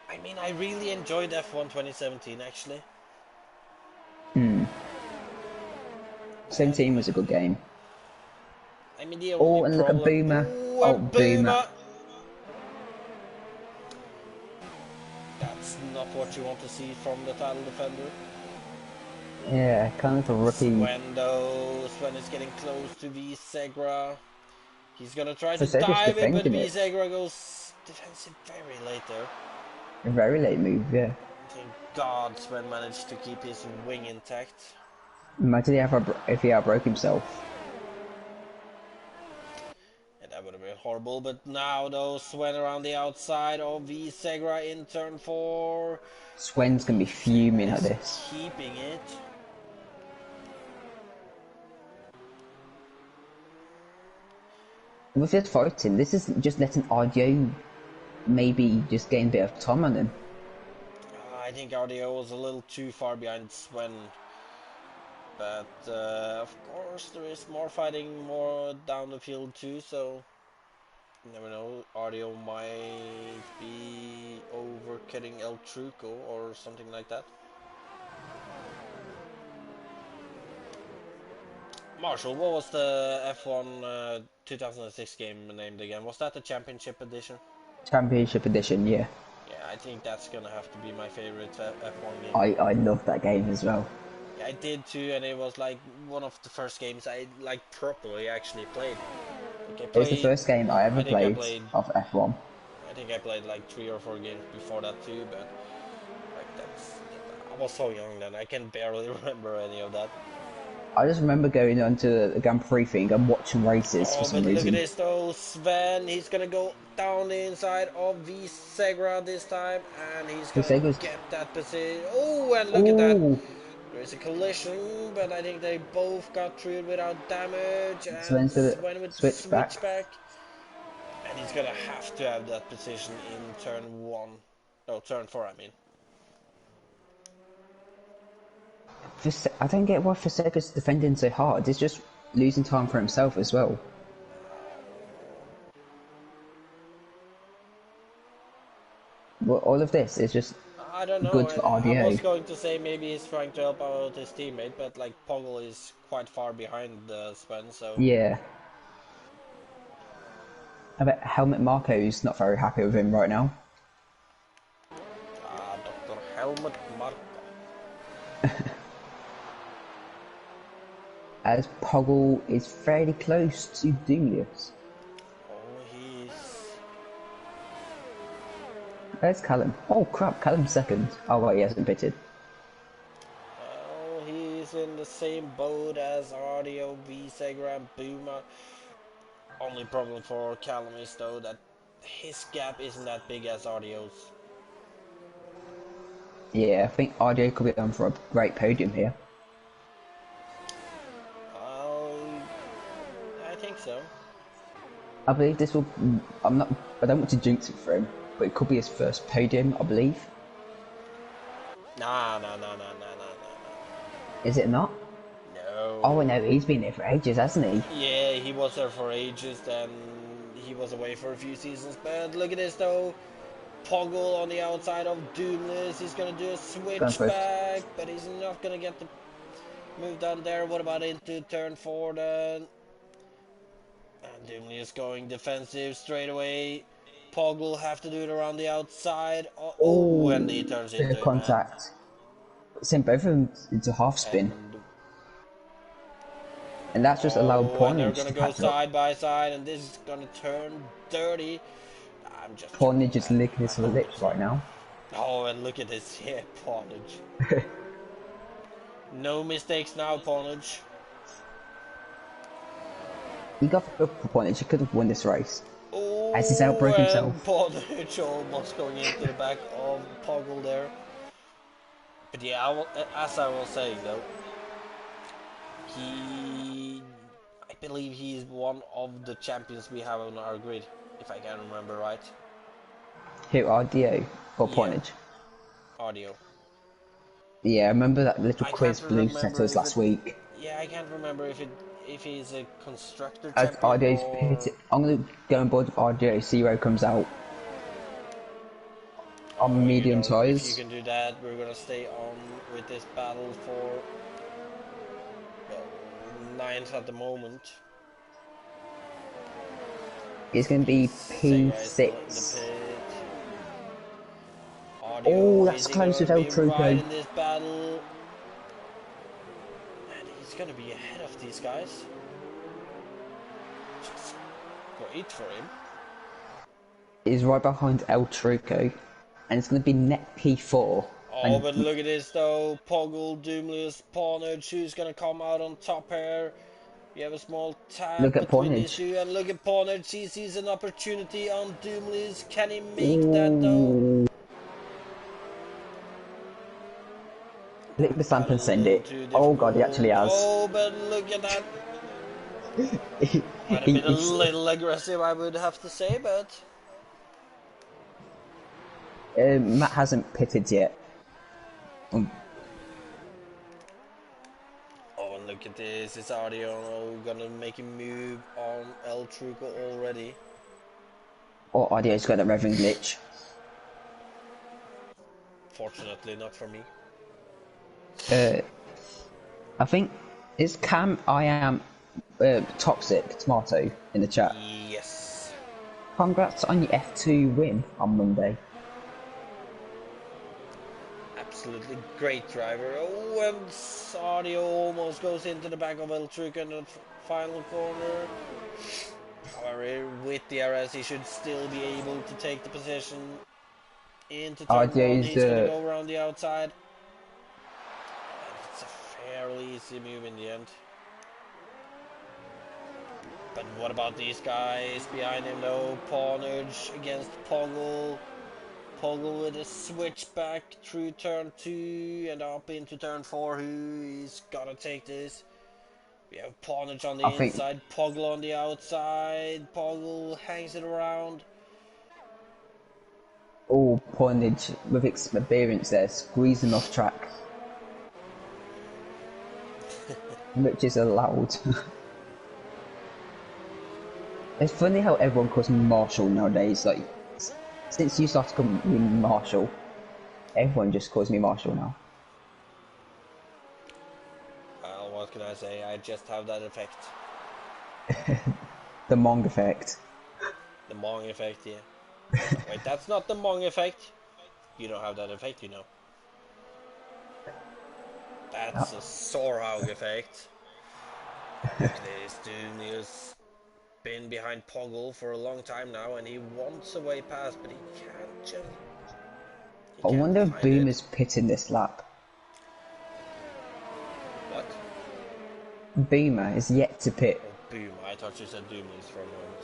I mean, I really enjoyed F1 2017 actually. 17 was a good game. I mean, the Oh, only and look at problem. Boomer. Ooh, Oh, and Boomer. That's not what you want to see from the title defender. Yeah, kind of a rookie. Sven is getting close to V Segra. He's gonna try to Fosegra's dive it, but defending V it. Segra goes defensive very late there. A very late move, yeah. Thank God Sven managed to keep his wing intact. Imagine if he outbroke himself. And that would have been horrible, but now though, Sven around the outside of V Segra in turn 4. Swen's gonna be fuming at Is this. keeping it. With this fighting, this is just letting RDO maybe just gain a bit of time on him. I think RDO was a little too far behind Sven. But of course there is more fighting more down the field too, so you never know, RDO might be overcutting El Truco or something like that. Marshall, what was the F1 2006 game named again? Was that the Championship Edition? Championship Edition, yeah. Yeah, I think that's gonna have to be my favorite F1 game. I love that game as well. Yeah, I did too, and it was like one of the first games I like properly actually played. Like It was the first game I ever I think I played played, of F1. I think I played like 3 or 4 games before that too, but like I was so young then, I can barely remember any of that. I just remember going onto the Grand Prix thing and watching races for Oh, some but look at reason. this though, Sven, he's gonna go down the inside of V Segra this time, and he's The gonna Sega's. get that position. Oh, and look at that. Oh, There's a collision, but I think they both got through it without damage, and Sven's gonna Sven with the switch back. switchback. And he's gonna have to have that position in turn 1. No, turn 4, I mean. I don't get why Fosega's defending so hard. He's just losing time for himself as well. Well, all of this is just I don't know. good for I was RDA. going to say maybe he's trying to help out his teammate, but like Poggle is quite far behind Sven, so. Yeah. I bet Helmut Marko's not very happy with him right now. Dr. Helmut Marko. As Poggle is fairly close to Doomlius. Oh, he's. Where's Callum? Oh crap, Callum's second. Oh right, he hasn't pitted. Well, he's in the same boat as Ardio, Visegra, and Boomer. Only problem for Callum is though that his gap isn't that big as Ardio's. Yeah, I think RDA could be on for a great podium here. I think so. I believe this will. I don't want to jinx it for him, but it could be his first podium, I believe. Nah. Is it not? No. Oh no, he's been there for ages, hasn't he? Yeah, he was there for ages, then he was away for a few seasons. But look at this though. Poggle on the outside of Doomless. He's gonna do a Going first. switchback, but he's not gonna get the move down there. What about into turn 4 then? And Doomless going defensive straight away. Poggle have to do it around the outside. Oh, and he turns Bit into of it, man. contact. Sent both of them into half spin, and that's just allowed And they're Pornage gonna to go catch up. side by side, and this is gonna turn dirty. I'm just. Pornage is licking his lips right now. Oh, and look at this, yeah, Pornage. No mistakes now, Pornage. He got up for Pornage. He could have won this race. Oh, As he's outbroke himself. Pornage almost going into the back of Poggle there. But yeah, as I was saying though, I believe he's one of the champions we have on our grid, if I can remember right. Who, RDO or Yeah. Pornage? Audio. Yeah, I remember that little I quiz can't Blue remember sent us if last week. Yeah, I can't remember if he's a constructor As champion RDO's or. pitted, I'm gonna go on board with RDO. Zero comes out on medium If tyres. you can do that, we're gonna stay on with this battle for well, 9th at the moment. It's gonna be Sega is still in the P6. pit. Oh, Audio, that's is he close with gonna El be Truco. right in this battle? And he's gonna be ahead of these guys. Just great for him. Is right behind El Truco, and it's gonna be net P4. Oh, And but look at this though. Poggle, Doomless, Pornage, who's gonna come out on top here? We have a small tap look at between these Pornage. two, and look at Pornage. He sees an opportunity on Doomless. Can he make that though? Ooh. Lick the stamp and send it. Oh god, he actually has. Oh, but look at that. Might have been a little aggressive, I would have to say, but. Matt hasn't pitted yet. Oh, and look at this. It's Audio gonna make him move on El Truco already. Oh, Audio's got a revving glitch. Fortunately, not for me. I think Is Cam I am toxic tomato in the chat? Yes. Congrats on your F2 win on Monday. Absolutely great driver. Oh, and Sadio almost goes into the back of El Truc in the final corner. However, with the RS, he should still be able to take the position into turn one. RDA's He's going to go around the outside. And it's a fairly easy move in the end. But what about these guys behind him though? Pawnage against Poggle. Poggle with a switch back through turn 2 and up into turn 4. Who's gotta take this? We have Pawnage on I the think inside, Poggle on the outside. Poggle hangs it around. all Pointage with experience there, squeezing off track. Which is allowed. It's funny how everyone calls me Marshall nowadays. Like, since you started calling me Marshall, everyone just calls me Marshall now. Well, what can I say? I just have that effect. The Mong effect. The Mong effect, yeah. Wait, that's not the Mong effect. You don't have that effect, you know. That's a Sorhaug effect. Look at this, Doomy's been behind Poggle for a long time now, and he wants a way past, but he can't just. He I can't wonder if find Boom it. is pitting this lap. What? Boomer is yet to pit. Oh, boom! I thought you said Doomy's for a moment.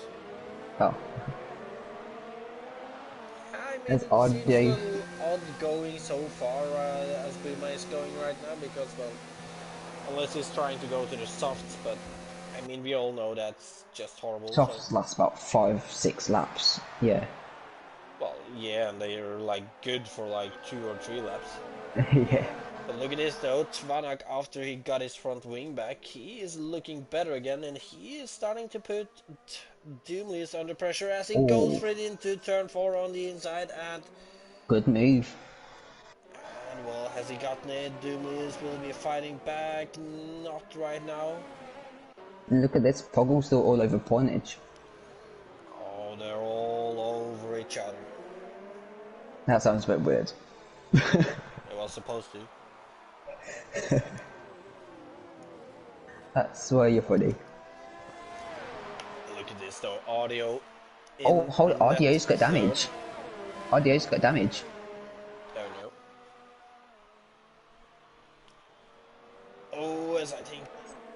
Oh, I mean, that's it odd, seems a Dave. little odd going so far as Buma is going right now because, well, unless he's trying to go to the softs, but I mean, we all know that's just horrible. So, Softs last about 5-6 laps. Yeah. well, yeah, and they are like good for like 2 or 3 laps. Yeah. But look at this though, Tvanak, after he got his front wing back, he is looking better again, and he is starting to put Doomless under pressure as he goes Oh, for it into turn 4 on the inside, good move. and well, has he gotten it? Doomless will be fighting back, not right now. Look at this, Poggle's still all over Pointage. Oh, they're all over each other. That sounds a bit weird. It was supposed to. That's where you're funny. Look at this though, audio Oh, in hold that RDO's got third. damage. RDO's got damage. Oh no. Oh, as I think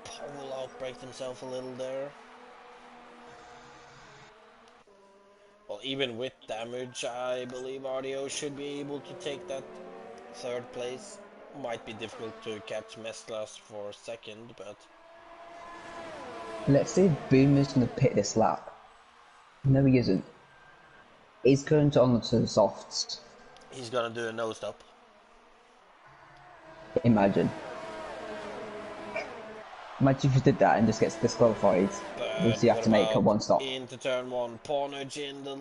Paul will outbreak himself a little there. Well, even with damage, I believe RDO should be able to take that third place. Might be difficult to catch Meslas for second, but Let's see if Boomer's gonna pit this lap. No, he isn't. He's going to onto the softs. he's gonna do a no stop. Imagine. Imagine if you did that and just gets disqualified. But Because you have what to make a about one stop. into turn 1? Pawnage in the...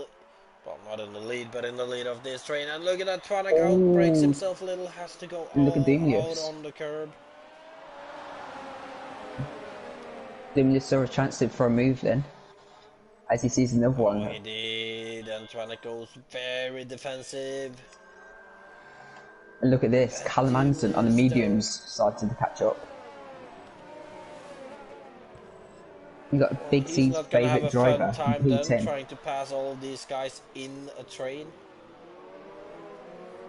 Well, not in the lead, but in the lead of this train. And look at that, Tvanak outbreaks Oh, himself a little, has to go look at all out Dimius. on the curb. Dimius saw a chance for a move then. As he sees another Oh, one. he did, and Tvanak goes very defensive. And look at this, But Callum Anderson on the Dimius, though... mediums starting to catch up. You got Well, Big he's C's not gonna have favourite a fun driver in time then, P10. trying to pass all of these guys in a train.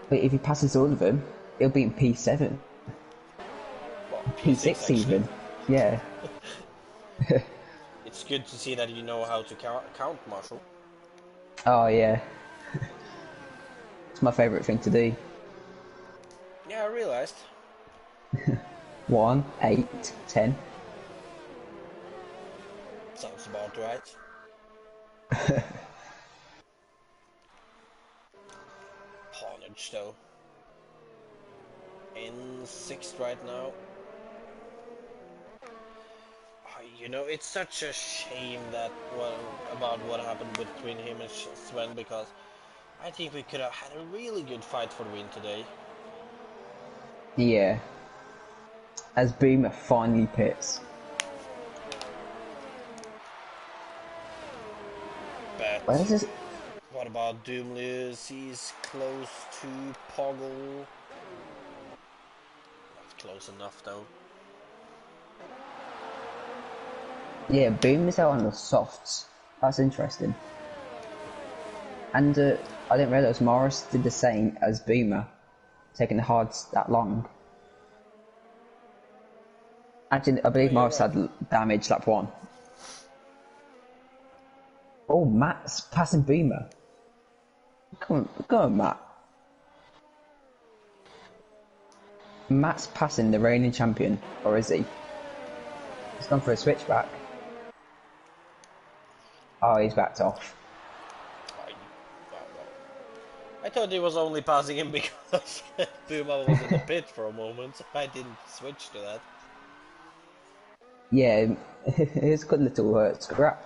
But if he passes all of them, he'll be in P7. Well, P6 P6 actually. even. Yeah. It's good to see that you know how to count, Marshall. Oh yeah. It's my favourite thing to do. Yeah, I realized. 1, 8, 10. Sounds about right. Pawnage, though. In 6th right now. You know, it's such a shame that, well, about what happened between him and Sven, because I think we could have had a really good fight for the win today. Yeah. as Boomer finally pits. Where's But this? what about Doomless? He's close to Poggle. Not close enough though. Yeah, Boomer's out on the softs. That's interesting. And I didn't realise Morris did the same as Boomer, taking the hards that long. Actually, I believe Oh, you're Morris right. had damage lap 1. Oh, Matt's passing Boomer. Come on, Matt. Matt's passing the reigning champion, or is he? He's gone for a switchback. Oh, he's backed off. I thought he was only passing him because Puma was in the pit for a moment, so I didn't switch to that. Yeah, it's a good little scrap.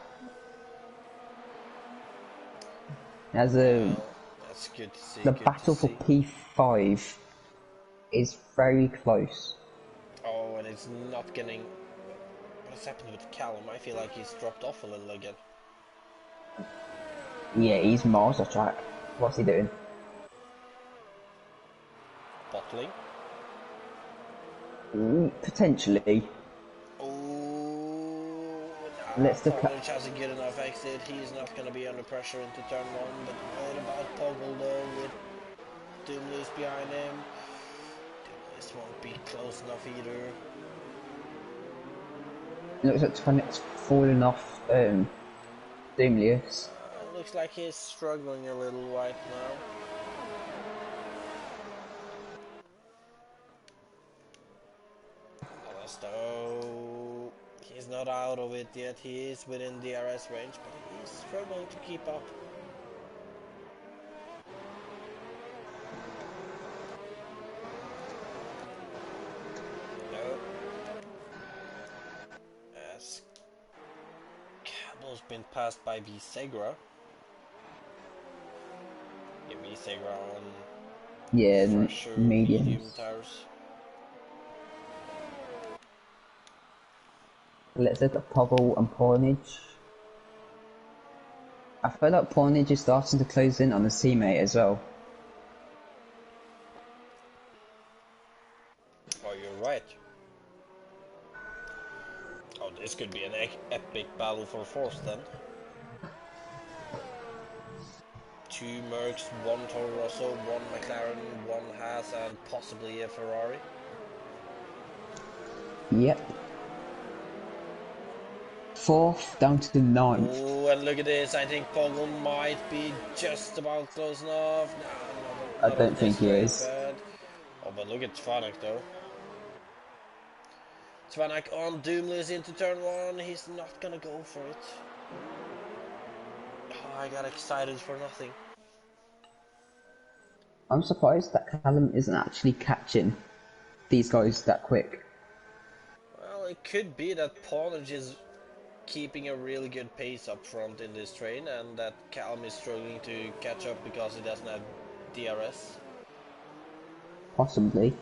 As Well, that's good to see, the good to battle for see. P5 is very close. Oh, and it's not getting... What's happened with Callum? I feel like he's dropped off a little again. Yeah, he's miles off track. What's he doing? Bottling. Potentially. Oh, Let's look at... Polish has a good enough exit. He's not going to be under pressure into turn 1. But what about Poggle though, with Doomless behind him? Doomless won't be close enough either. Looks like Twenet's falling off Doomlius. Looks like he's struggling a little right now. Though he's not out of it yet. He is within DRS range, but he's struggling to keep up. No. As Campbell's been passed by Visegra. Yeah, Visegra on Yeah, fresher mediums. medium tires. Let's look at Poggle and Pornage. I feel like Pornage is starting to close in on the teammate as well. Oh, you're right. Oh, this could be an epic battle for fourth then. 2 Mercs, 1 Toro Rosso, 1 McLaren, 1 Haas, and possibly a Ferrari. Yep. 4th down to the 9th. Oh, and look at this. I think Poggle might be just about close enough. No, not I don't on think this he straight, is. but... Oh, but look at Tvanak though. Tvanak on Doomless into turn 1. He's not gonna go for it. Oh, I got excited for nothing. I'm surprised that Callum isn't actually catching these guys that quick. Well, it could be that Pawnage is keeping a really good pace up front in this train, and that Callum is struggling to catch up because he doesn't have DRS. Possibly.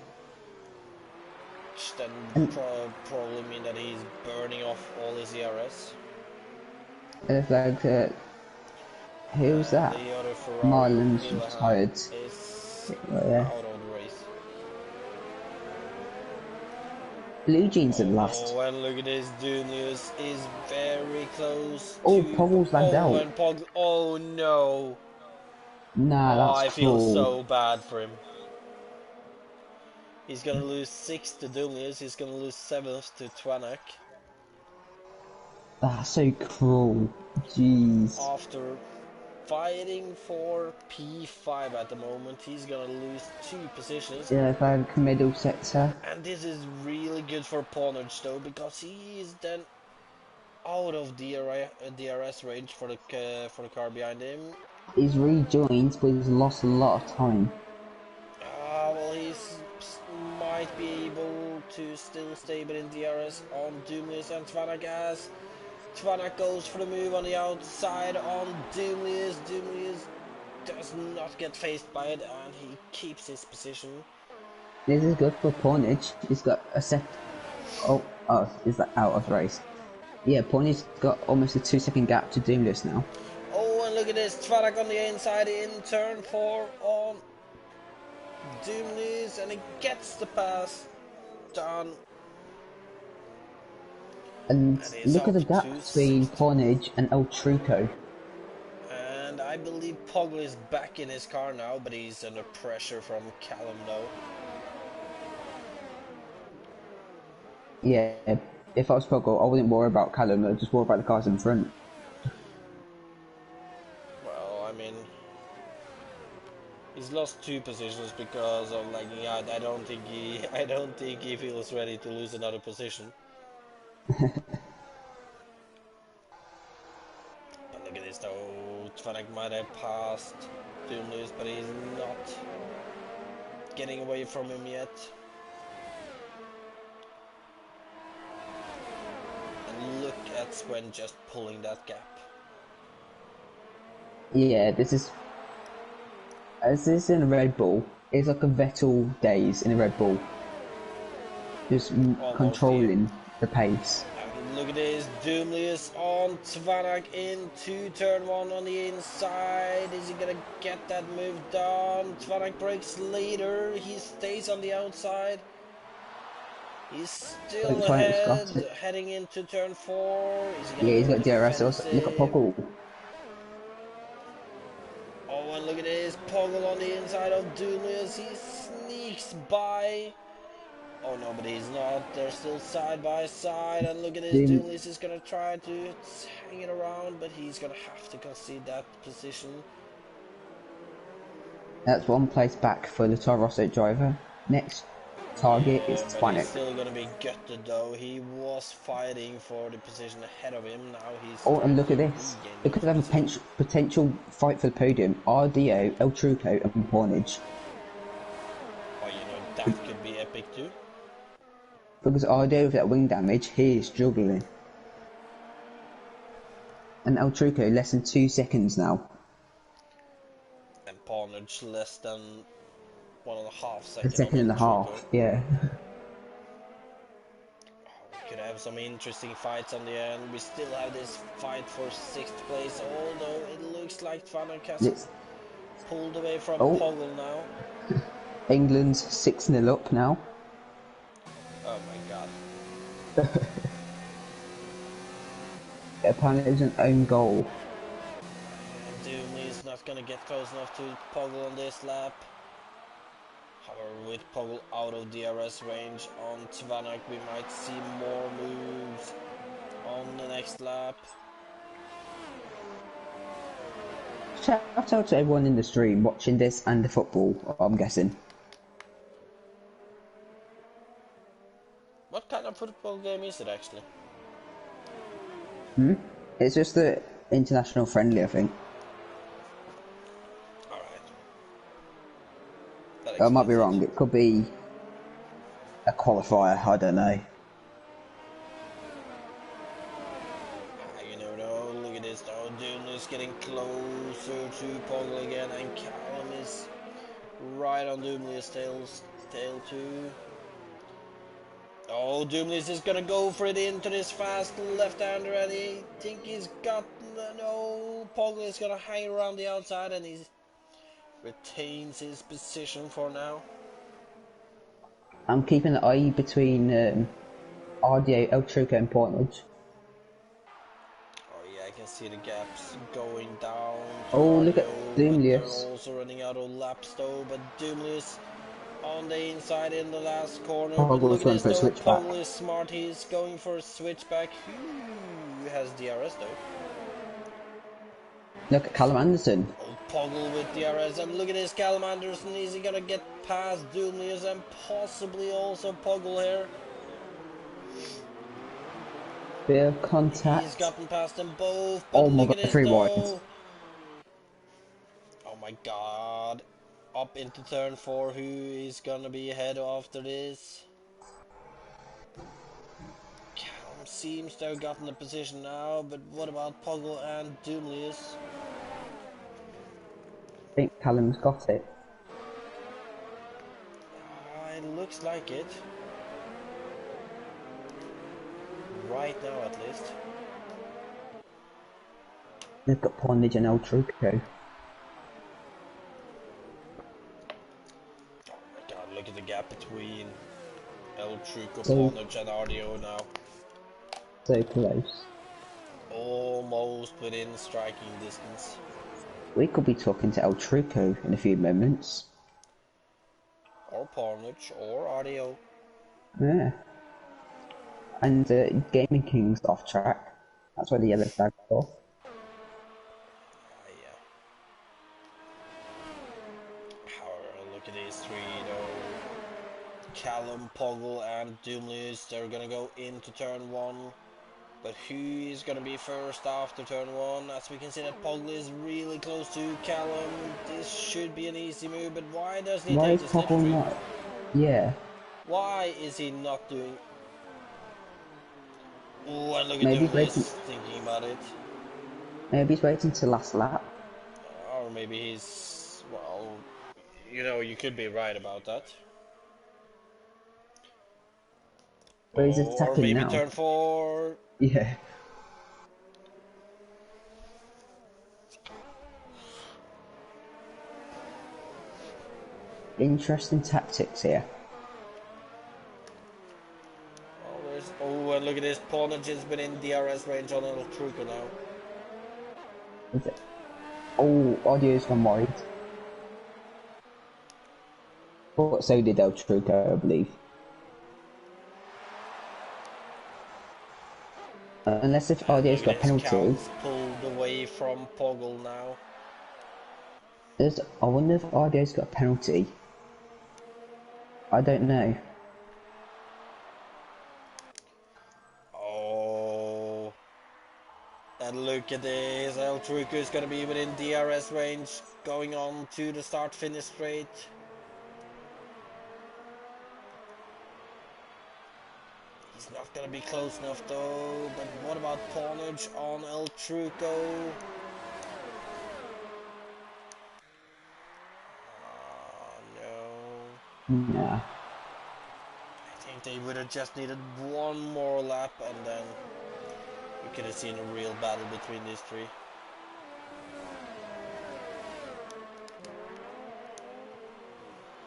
Which then And probably mean that he's burning off all his DRS. it's like, who's that? The other Ferrari, Marlon's Milan, retired. is Yeah. out of the race. Blue Jeans at last. Oh, and look at this. Doomless is very close Oh, to... Poggle's lagged out. And oh no. Nah, Oh, that's I feel cruel. so bad for him. He's gonna lose 6th to Doomless. He's gonna lose 7th to Tvanak. That's so cruel. Jeez. After fighting for P5 at the moment, he's gonna lose 2 positions. Yeah, like middle sector. And this is really good for Pawnage though, because he is then out of DRS range for the car behind him. He's rejoined, but he's lost a lot of time. Well, he's might be able to still stay within DRS on Doomless and Tvanak as Tvanak goes for the move on the outside on Doomless. Doomless does not get faced by it, and he keeps his position. This is good for Pornage. He's got a oh, is that out of the race? Yeah, Pornage's got almost a 2 second gap to Doomless now. Oh, and look at this. Tvarak on the inside in turn 4 on Doomless, and he gets the pass done. And And he's look at up the gap to between 6th. Pornage and El Truco. And I believe Poggle is back in his car now, but he's under pressure from Callum now. Yeah, if I was Poggle, I wouldn't worry about Callum, I'd just worry about the cars in front. Well, I mean, he's lost 2 positions because of lagging out. I don't think he feels ready to lose another position. But look at this though. Tvanek might have passed Doomless, but he's not getting away from him yet. And look at Swen just pulling that gap. Yeah, this is in a Red Bull. It's like a Vettel days in a Red Bull. Just controlling the pace. And look at this, Doomless on Tvanak into turn 1 on the inside. Is he gonna get that move done? Tvanak breaks later, he stays on the outside. He's still ahead, heading into turn 4. Yeah, he's got DRS also. Look at Poggle. Oh, and look at this, Poggle on the inside of Doomless. He sneaks by. Oh no, but he's not. They're still side by side. And look at this, Doomless is going to try to hang it around, but he's going to have to concede that position. That's 1 place back for the Toro Rosso driver. Next target is Tvanek. He's still going to be gutted though. He was fighting for the position ahead of him. Now he's. Oh, and look at this. It could have a potential fight for the podium. RDO, El Truco, and Pornage. Oh, you know, that could be epic too. Because RDO with that wing damage, he is struggling. And El Truco less than 2 seconds now. And Pornage less than 1.5 seconds. A second and a half, yeah. We could have some interesting fights on the end. We still have this fight for 6th place, although it looks like Tvanek has pulled away from Poggle now. England's 6-0 up now. Oh my god. Apparently it was an own goal. Doomley is not going to get close enough to Poggle on this lap. However, with Poggle out of DRS range on Tvanek, we might see more moves on the next lap. Shout out to everyone in the stream watching this and the football, I'm guessing. What kind of football game is it actually? It's just the international friendly, I think. Alright. I might be wrong, it could be a qualifier, I don't know. You never know, look at this though, Doom is getting closer to Poggle again, and Callum is right on Doomley's tail too. Oh, Doomless is gonna go for it into this fast left-hander, and I think he's got... No, Poggle is gonna hang around the outside, and he retains his position for now. I'm keeping an eye between RDA, El Truco and Portage. Oh yeah, I can see the gaps going down. Oh, look at Doomless. They're also running out of laps though, but Doomless on the inside in the last corner. Poggle's going for a switchback. Poggle is smart, he's going for a switchback. Who has DRS though? Look at Callum Anderson. Oh, Poggle with DRS, and look at this Callum Anderson. Is he gonna get past Doomless and possibly also Poggle here? Bit of contact. He's gotten past them both. But oh my god, 3 wide. Oh my god. Up into turn 4, who is gonna be ahead after this? Callum seems to have gotten the position now, but what about Poggle and Doomless? I think Callum's got it. It looks like it. Right now, at least. They've got Pondage and El Truco. Oh my god, look at the gap between El Truco, So, Ponage, and RDO now. so close. Almost within striking distance. We could be talking to El Truco in a few moments. Or Ponage, or RDO. Yeah. And Gaming King's off track. That's why the yellow flag's off. Yeah. However, look at these three though. Callum, Poggle, and Doomless, they're gonna go into turn 1. But who is gonna be first after turn 1? As we can see that Poggle is really close to Callum. This should be an easy move, but why doesn't he Why take is the Poggle slipstream? not? Yeah. Why is he not doing... Oh, and look at Maybe he's Doomless waiting. thinking about it. Maybe he's waiting to last lap. Or maybe he's... Well, you know, you could be right about that. But he's Or attacking maybe now. turn 4. Yeah. Interesting tactics here. Oh, and look at this. Ponage is within DRS range on El Truco now. Is it? Oh, audio's gone wide. But so did El Truco, I believe. Unless if And audio's look got a at this. penalty. Cal's pulled away from Poggle now. I wonder if audio's got a penalty. I don't know. Oh. And look at this. El Truco is going to be within DRS range going on to the start-finish straight. He's not going to be close enough though. But what about Ponage on El Truco? No. Nah. I think they would have just needed one more lap and then we could have seen a real battle between these three.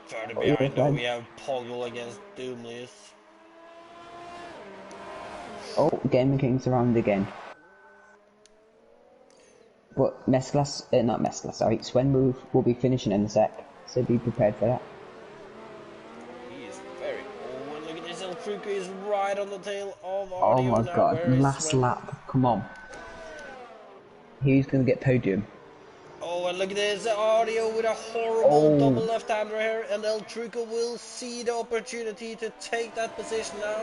Further behind though, we have Poggle against Doomless. Oh, Gaming King's around again. But Mesclas, not Mesclas, sorry, Sven will be finishing in a sec, so be prepared for that. He is very... Oh, and look at this, El Truco is right on the tail of Oh Audio my now. god, Where is last Sven? lap, come on. Who's gonna get podium? Oh, and look at this, Audio with a horrible double left-hander here, and El Truco will see the opportunity to take that position now.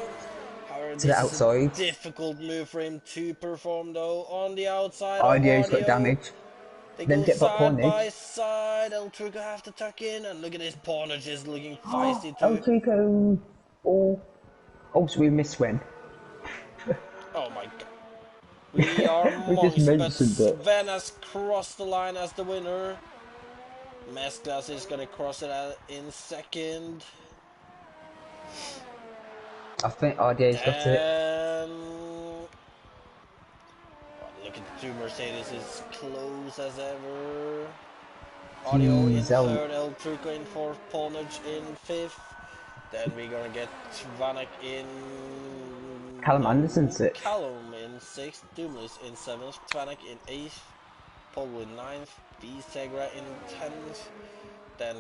However, To the this is a outside. difficult move for him to perform though. On the outside of Audio's got Audio, damage. they Then go get back side Pornage. by side. El Truco have to tuck in, and look at this, Ponage is looking Oh, feisty El too. Trico. Oh, so we missed Sven. Oh my god. We are We just monks, but mentioned it. Sven has crossed the line as the winner. Mesclas is gonna cross it out in second. I think Audio's got it. Look at the two Mercedes, is close as ever. Audio in third, El Truco in fourth, Ponage in fifth. Then we're gonna get Vanek in... Callum Anderson's it. Callum in sixth, Doomless in seventh, Vanek in eighth, Poggle in ninth, Segra in 10th, then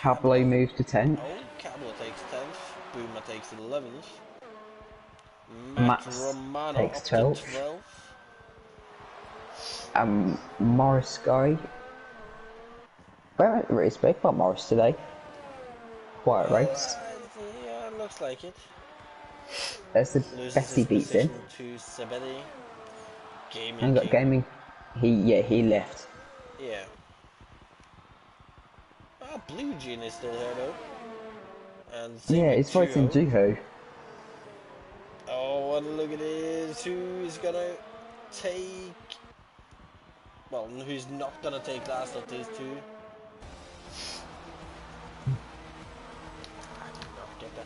Pablo moves to 10th. Oh, Cablo takes 10th, Boomer takes 11th, Max Romano takes up 12th. to 12th. Morris guy. Where is spoke about Morris today? Quiet race. Yeah, looks like it. That's the Loses best he his beats in. position to Sebedi. And got Gaming. He left. Yeah. Ah, Blue Jean is still here though. And same with It's fighting Juho. Oh, and look at this. Who's gonna take... Well, who's not gonna take last of these two? I did not get that.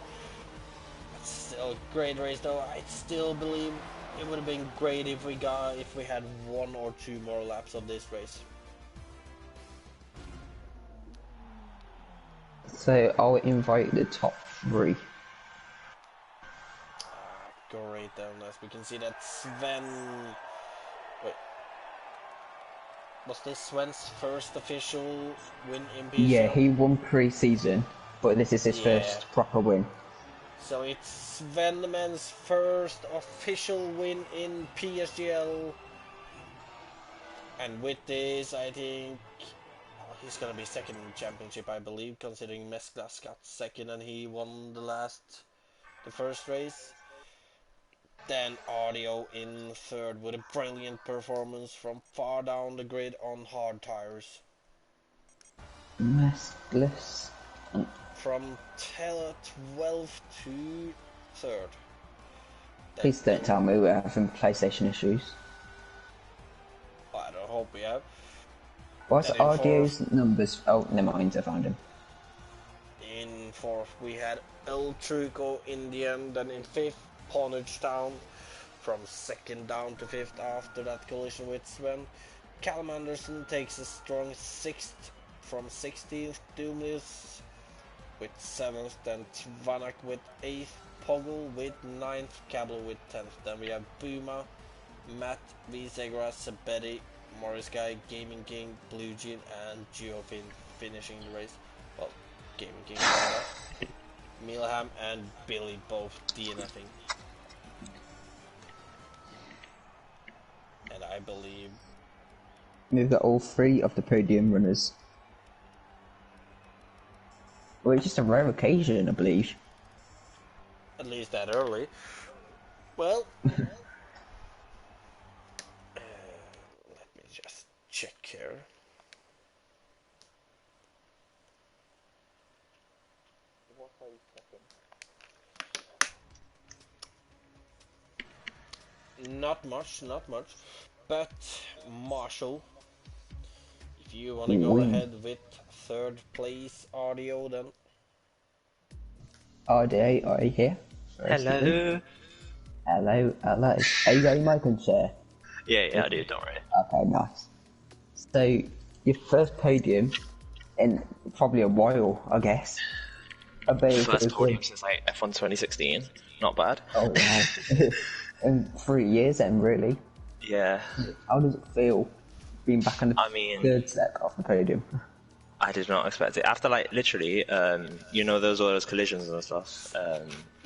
a great race though. I still believe it would have been great if we had 1 or 2 more laps of this race. So I'll invite the top 3. Great then, as we can see that Sven. Wait. Was this Sven's first official win in PSGL? Yeah, he won pre-season, but this is his first proper win. So it's Sven Lemon's first official win in PSGL. And with this, I think he's gonna be second in the championship, I believe, considering Mesclas got second and he won the first race. Then Audio in third with a brilliant performance from far down the grid on hard tires. Mesclas. From 12th to third. Please don't tell me we're having PlayStation issues. I don't hope we have. What's Audio's numbers? Oh, never mind, I found him. In fourth we had El Truco in the end, then in fifth Ponage down from second down to fifth after that collision with Sven. Callum Anderson takes a strong sixth from 16th, Doomless with 7th, then Tvanak with 8th, Poggle with 9th, Cablo with 10th. Then we have Buma, Matt, Visegra, Sabetti, Morris Guy, Gaming King, Blue Jean, and Geofin finishing the race. Well, Gaming King, Milham and Billy both DNFing. And I believe we've got all 3 of the podium runners. Well, it's just a rare occasion, I believe. At least that early. Well, let me just check here. Not much. But Marshall, if you want to go ahead with third place Audio, then. Audio, are you here? Hello. Hello. Are you got your mic on share? Yeah, I do, don't worry. Okay, nice. So, your first podium in probably a while, I guess. First podium since like F1 2016. Not bad. Oh, wow. In 3 years then, really. Yeah. How does it feel being back on the third set off the podium? I did not expect it. After like literally, you know, all those collisions and stuff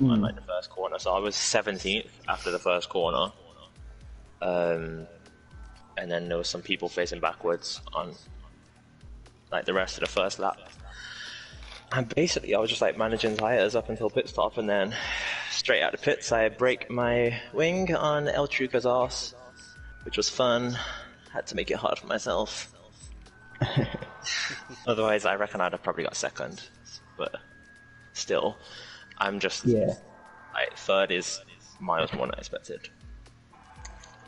on like the first corner. So I was 17th after the first corner, and then there was some people facing backwards on like the rest of the first lap. And basically, I was just like managing tires up until pit stop, and then straight out the pits, I break my wing on El Truca's arse, which was fun. Had to make it hard for myself. Otherwise, I reckon I'd have probably got second. But still, I'm just like third is miles more than I expected.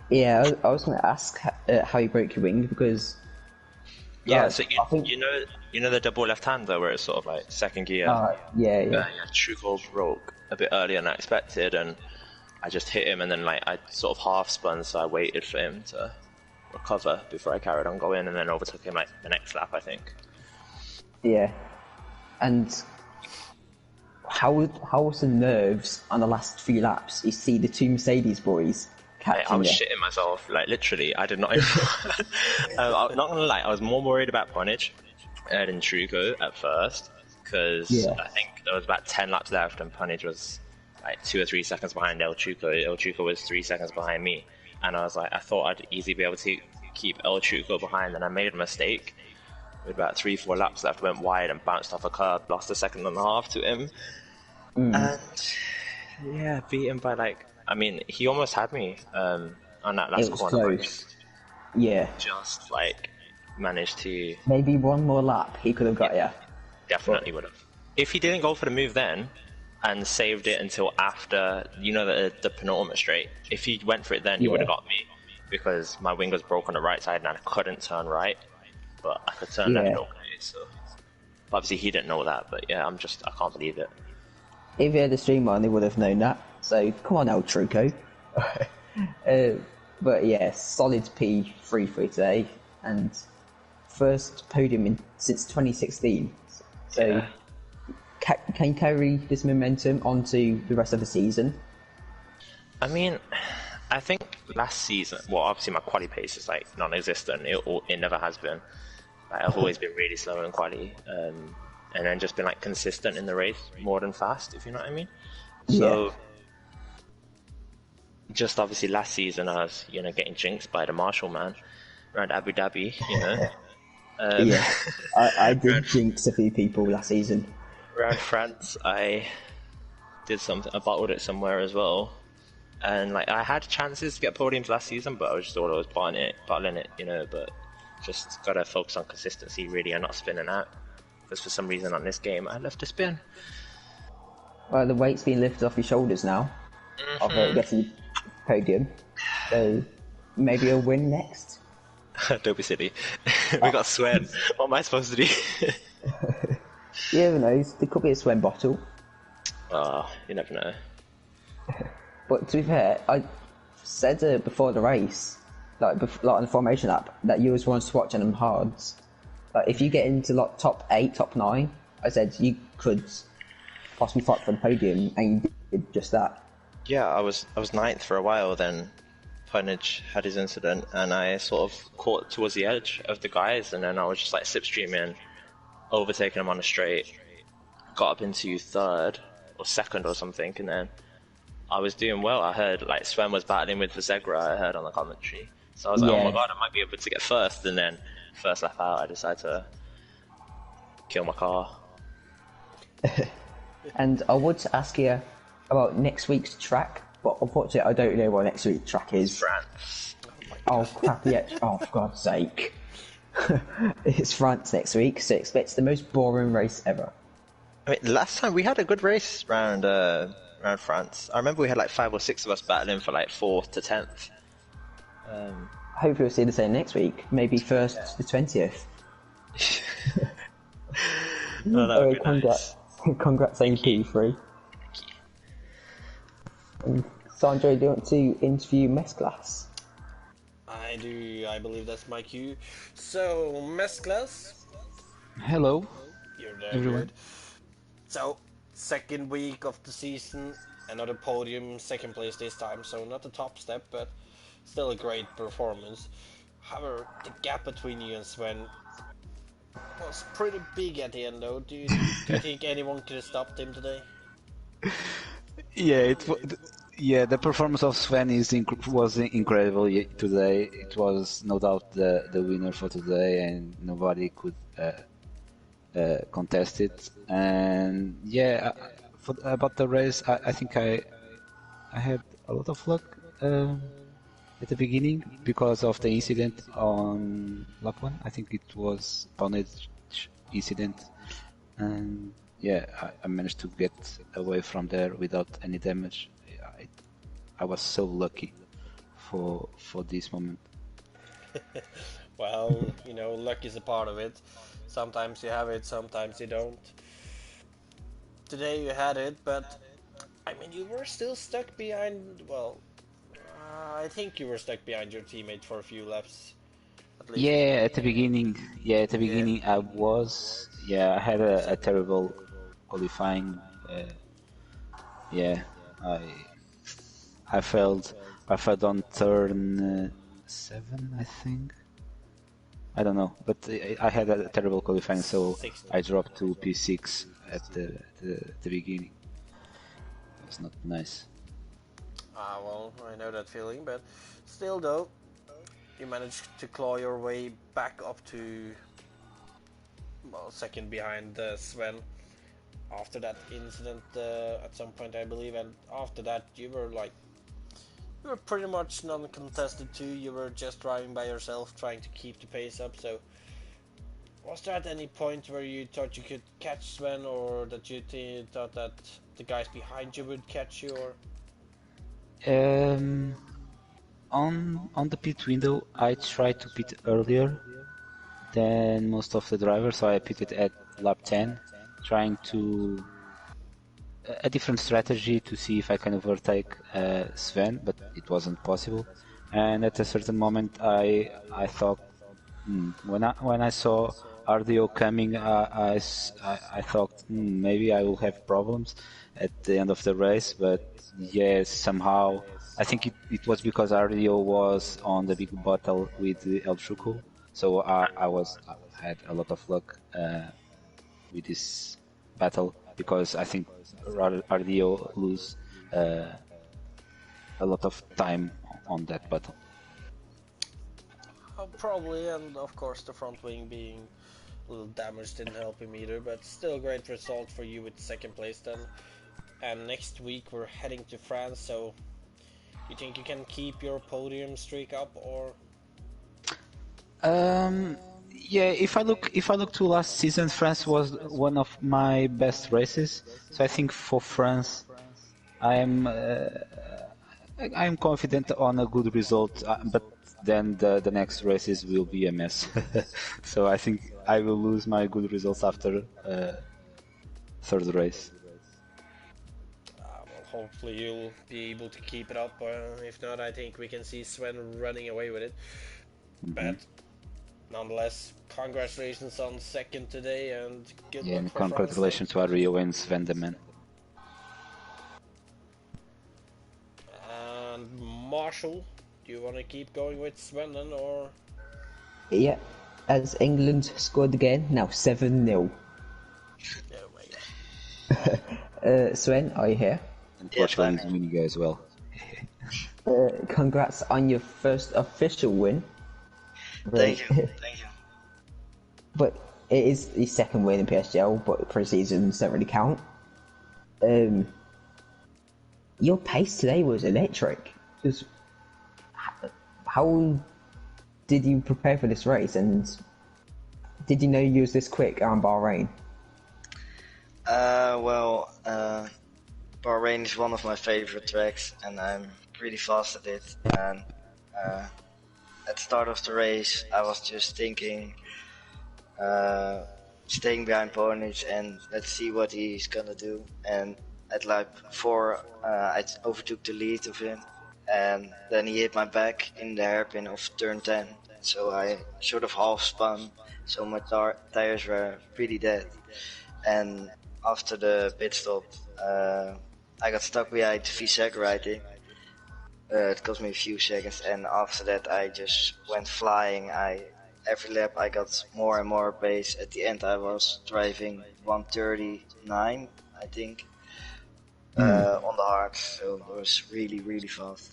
Yeah, I was going to ask how you broke your wing because. Yeah, so you know the double left hander where it's sort of like second gear. Yeah. Truco broke a bit earlier than I expected, and I just hit him, and then like I sort of half spun, so I waited for him to recover before I carried on going, and then overtook him like the next lap, I think. Yeah, and how was the nerves on the last few laps? You see the 2 Mercedes boys. I was shitting myself, like literally. I did not. I'm not gonna lie, I was more worried about Ponage than Truco at first, because I think there was about 10 laps left, and Ponage was like 2 or 3 seconds behind El Truco. El Truco was 3 seconds behind me, and I was like, I thought I'd easily be able to keep El Truco behind, and I made a mistake. With about 3-4 laps left, went wide and bounced off a curb, lost a second and a half to him, and yeah, beat him by like. I mean, he almost had me on that last corner. Close. Yeah. Just like managed to. Maybe one more lap, he could have got you. Definitely would have. If he didn't go for the move then, and saved it until after, you know, the penultimate straight. If he went for it then, he would have got me, because my wing was broke on the right side and I couldn't turn right, but I could turn left okay. So obviously he didn't know that, but yeah, I can't believe it. If he had a stream on, he would have known that. So come on, El Truco. But yeah, solid P3 for today, and first podium since 2016. So Yeah. can you carry this momentum onto the rest of the season? I mean, I think last season, well, obviously my quali pace is like non-existent. It never has been. Like, I've always been really slow in quali, and then just been like consistent in the race more than fast, if you know what I mean. So, just obviously last season I was, getting jinxed by the Marshall man around Abu Dhabi, Yeah, I around, did jinx a few people last season. around France, I did something. I bottled it somewhere as well. And like I had chances to get podiums last season, but I just thought I was bottling it, But just gotta focus on consistency really, and not spinning out. Because for some reason on this game, I left to spin. Well, the weight's been lifted off your shoulders now. Of getting podium, so maybe a win next. Don't be silly. We got Sven. What am I supposed to do? You never know. There could be a Swen bottle. You never know. But to be fair, I said before the race, like on the formation app, that you was once watching them hards. Like if you get into like top 8, top 9, I said you could possibly fight for the podium, and you did just that. Yeah, I was ninth for a while. Then Punage had his incident, and I sort of caught towards the edge of the guys, and then I was just like slipstreaming, overtaking them on a straight, got up into third or second or something, and then I was doing well. I heard like Sven was battling with Visegra, I heard on the commentary. So I was like, oh my god, I might be able to get first. And then first lap out, I decided to kill my car. And I would ask you about next week's track, but unfortunately I don't know what next week's track is. France. Oh crap, yeah. Oh, for God's sake. It's France next week, so expect the most boring race ever. I mean, last time we had a good race around France. I remember we had like 5 or 6 of us battling for like 4th to 10th. Hopefully we'll see the same next week. Maybe 1st to 20th. Oh, that would be congrats. Nice. Congrats on P3. Sandro, do you want to interview Mesclas? I do, I believe that's my cue. So, Mesclas, Hello, you're there, everyone. good. So, second week of the season, another podium, second place this time, so not the top step, but still a great performance. However, the gap between you and Sven was pretty big at the end, though. Do you think anyone could have stopped him today? Yeah, the performance of Sven was incredible today. It was no doubt the winner for today, and nobody could contest it. And yeah, about the race, I think I had a lot of luck at the beginning because of the incident on lap 1. I think it was Pownage incident, and yeah, I managed to get away from there without any damage. I was so lucky for this moment. Well, luck is a part of it. Sometimes you have it, sometimes you don't. Today you had it, but I mean, you were still stuck behind. Well, I think you were stuck behind your teammate for a few laps. At least. Yeah, at the beginning, I was. Yeah, I had a terrible qualifying. I failed on turn 7, I think. I don't know, but I had a terrible qualifying, so 16. I dropped to P6 at the beginning. It was not nice. Well, I know that feeling, but still, though, you managed to claw your way back up to, well, second behind Sven after that incident at some point, I believe, and after that you were pretty much non-contested too. You were just driving by yourself, trying to keep the pace up. So, was there at any point where you thought you could catch Sven, or that you thought that the guys behind you would catch you? Or On the pit window, I tried to pit earlier than most of the drivers, so I pitted at lap 10, trying to a different strategy to see if I can overtake Sven, but it wasn't possible. And at a certain moment, I thought when I saw RDO coming, I thought maybe I will have problems at the end of the race. But yes, somehow I think it was because RDO was on the big battle with El Chuco, so I had a lot of luck with this battle because I think RDO lose a lot of time on that battle. Probably, and of course the front wing being a little damaged didn't help him either, but still great result for you with second place then. And next week we're heading to France, so you think you can keep your podium streak up, or? Yeah, if I look to last season, France was one of my best races. So I think for France, I'm confident on a good result, but then the next races will be a mess. So I think I will lose my good results after third race. Well, hopefully you'll be able to keep it up. If not, I think we can see Sven running away with it. But nonetheless, congratulations on second today, and good luck and for congratulations to Ario and Sven the man. And Marshall, do you want to keep going with Sven then, or? Yeah, as England scored again, now 7-0. Oh my god. Sven, are you here? And Portugal is winning as well. Congrats on your first official win. Thank you. But it is the second win in PSGL, but pre-seasons don't really count. Your pace today was electric. Just how did you prepare for this race, and did you know you was this quick on Bahrain? Bahrain is one of my favorite tracks, and I'm pretty fast at it. And at the start of the race, I was just thinking, staying behind Pornage and let's see what he's gonna do. And at lap 4, I overtook the lead of him, and then he hit my back in the hairpin of turn 10. So I sort of half spun, so my tires were pretty dead. And after the pit stop, I got stuck behind VSEC writing. It cost me a few seconds, and after that I just went flying. Every lap I got more and more pace. At the end I was driving 139, I think, on the hard, so it was really, really fast.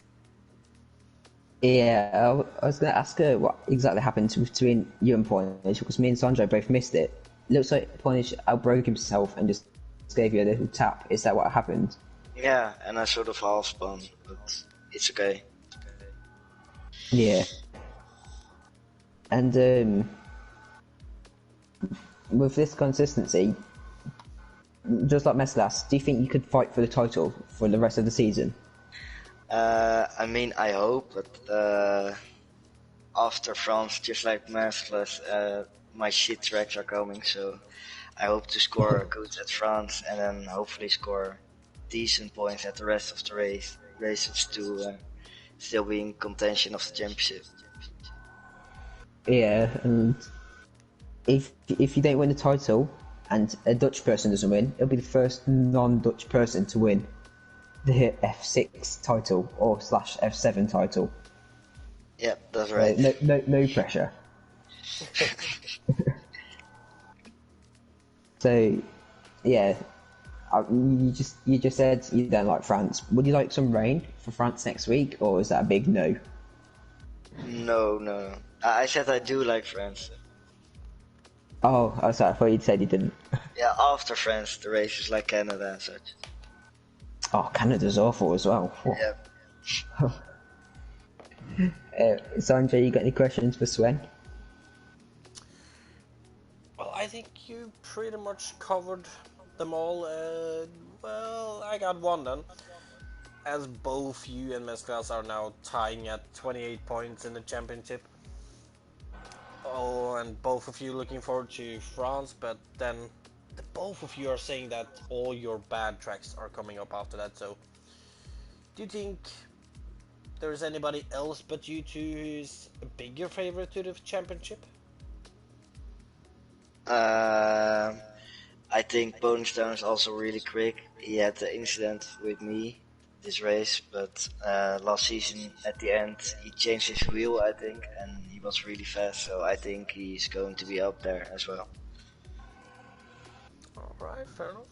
Yeah, I was going to ask her what exactly happened between you and Pornage, because me and Sandro both missed it. It looks like Pornage outbroke himself and just gave you a little tap. Is that what happened? Yeah, and I sort of half spun, but it's okay. Yeah. And with this consistency, just like Meslas, do you think you could fight for the title for the rest of the season? I mean, I hope, but after France, just like Meslas, my shit tracks are coming, so I hope to score good at France and then hopefully score decent points at the rest of the races to still be in contention of the championship. Yeah, and if you don't win the title and a Dutch person doesn't win, it'll be the first non-Dutch person to win the F6 title or /F7 title. Yeah, that's right. No pressure. So, yeah, you just said you don't like France. Would you like some rain for France next week, or is that a big no? No. I said I do like France. Oh, sorry, I thought you said you didn't. Yeah, after France, the race is like Canada and such. Oh, Canada's awful as well. Yeah. Sanjay, you got any questions for Sven? Well, I think you pretty much covered them all. Well, I got one then. As both you and Mesclas are now tying at 28 points in the championship. Oh, and both of you looking forward to France, but then the both of you are saying that all your bad tracks are coming up after that. So, do you think there's anybody else but you two who's a bigger favorite to the championship? I think Bonestone is also really quick. He had the incident with me this race, but last season at the end he changed his wheel, I think, and he was really fast. So I think he's going to be up there as well. All right, fair enough.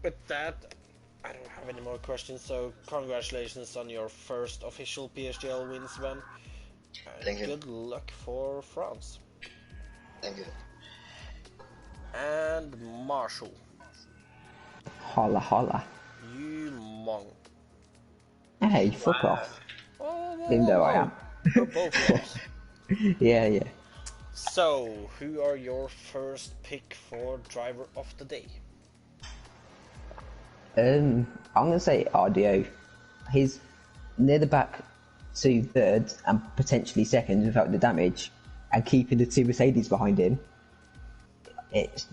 With that, I don't have any more questions. So congratulations on your first official PSGL win, Sven. And Thank you. good luck for France. Thank you. And Marshall. Holla holla. You mong. Hey, fuck off. Oh, Even though I am. We're both lost. Yeah. So, who are your first pick for driver of the day? I'm gonna say RDO. He's near the back to third and potentially second without the damage, and keeping the two Mercedes behind him. It's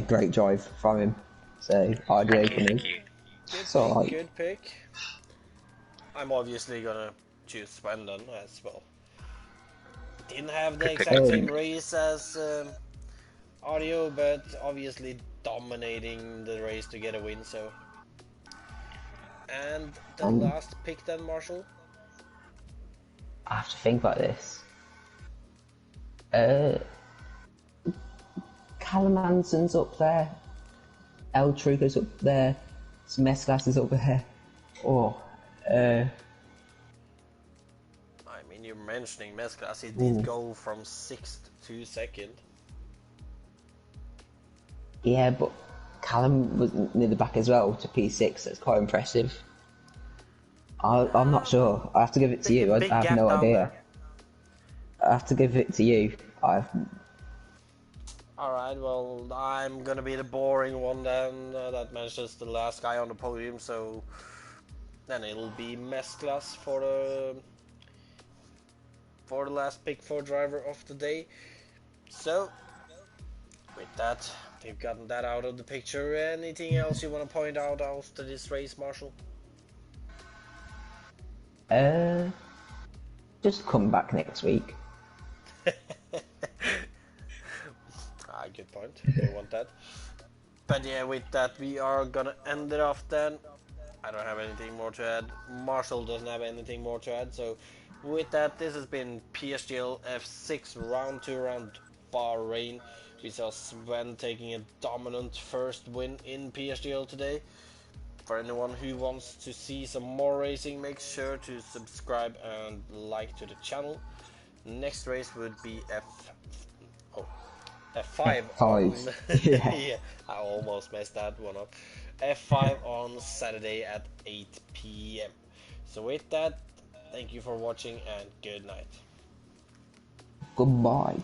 great drive from him. So RDO for me. Good pick. I'm obviously gonna choose Swindon as well. Didn't have the exact same race as Audio, but obviously dominating the race to get a win. So, and the last pick then, Marshall. I have to think about this. Callum up there. El Truco's up there. Smesclas is up there. I mean, you're mentioning Mesclas. He did go from 6th to 2nd. Yeah, but Callum was near the back as well to P6. That's quite impressive. I'm not sure. I have to give it to you. I have no idea. I have to give it to you. Alright, well, I'm gonna be the boring one then. That mentions the last guy on the podium, so then it'll be Mesclas for the last pick for driver of the day. So, with that, we've gotten that out of the picture. Anything else you want to point out after this race, Marshall? Just come back next week. Good point. We want that. But yeah, with that, we are gonna end it off then. I don't have anything more to add. Marshall doesn't have anything more to add. So, with that, this has been PSGL F6 Round 2 around Bahrain. We saw Sven taking a dominant first win in PSGL today. For anyone who wants to see some more racing, make sure to subscribe and like to the channel. Next race would be F5 on yeah, I almost messed that one up. F5 on Saturday at 8 PM. So with that, thank you for watching and good night. Goodbye.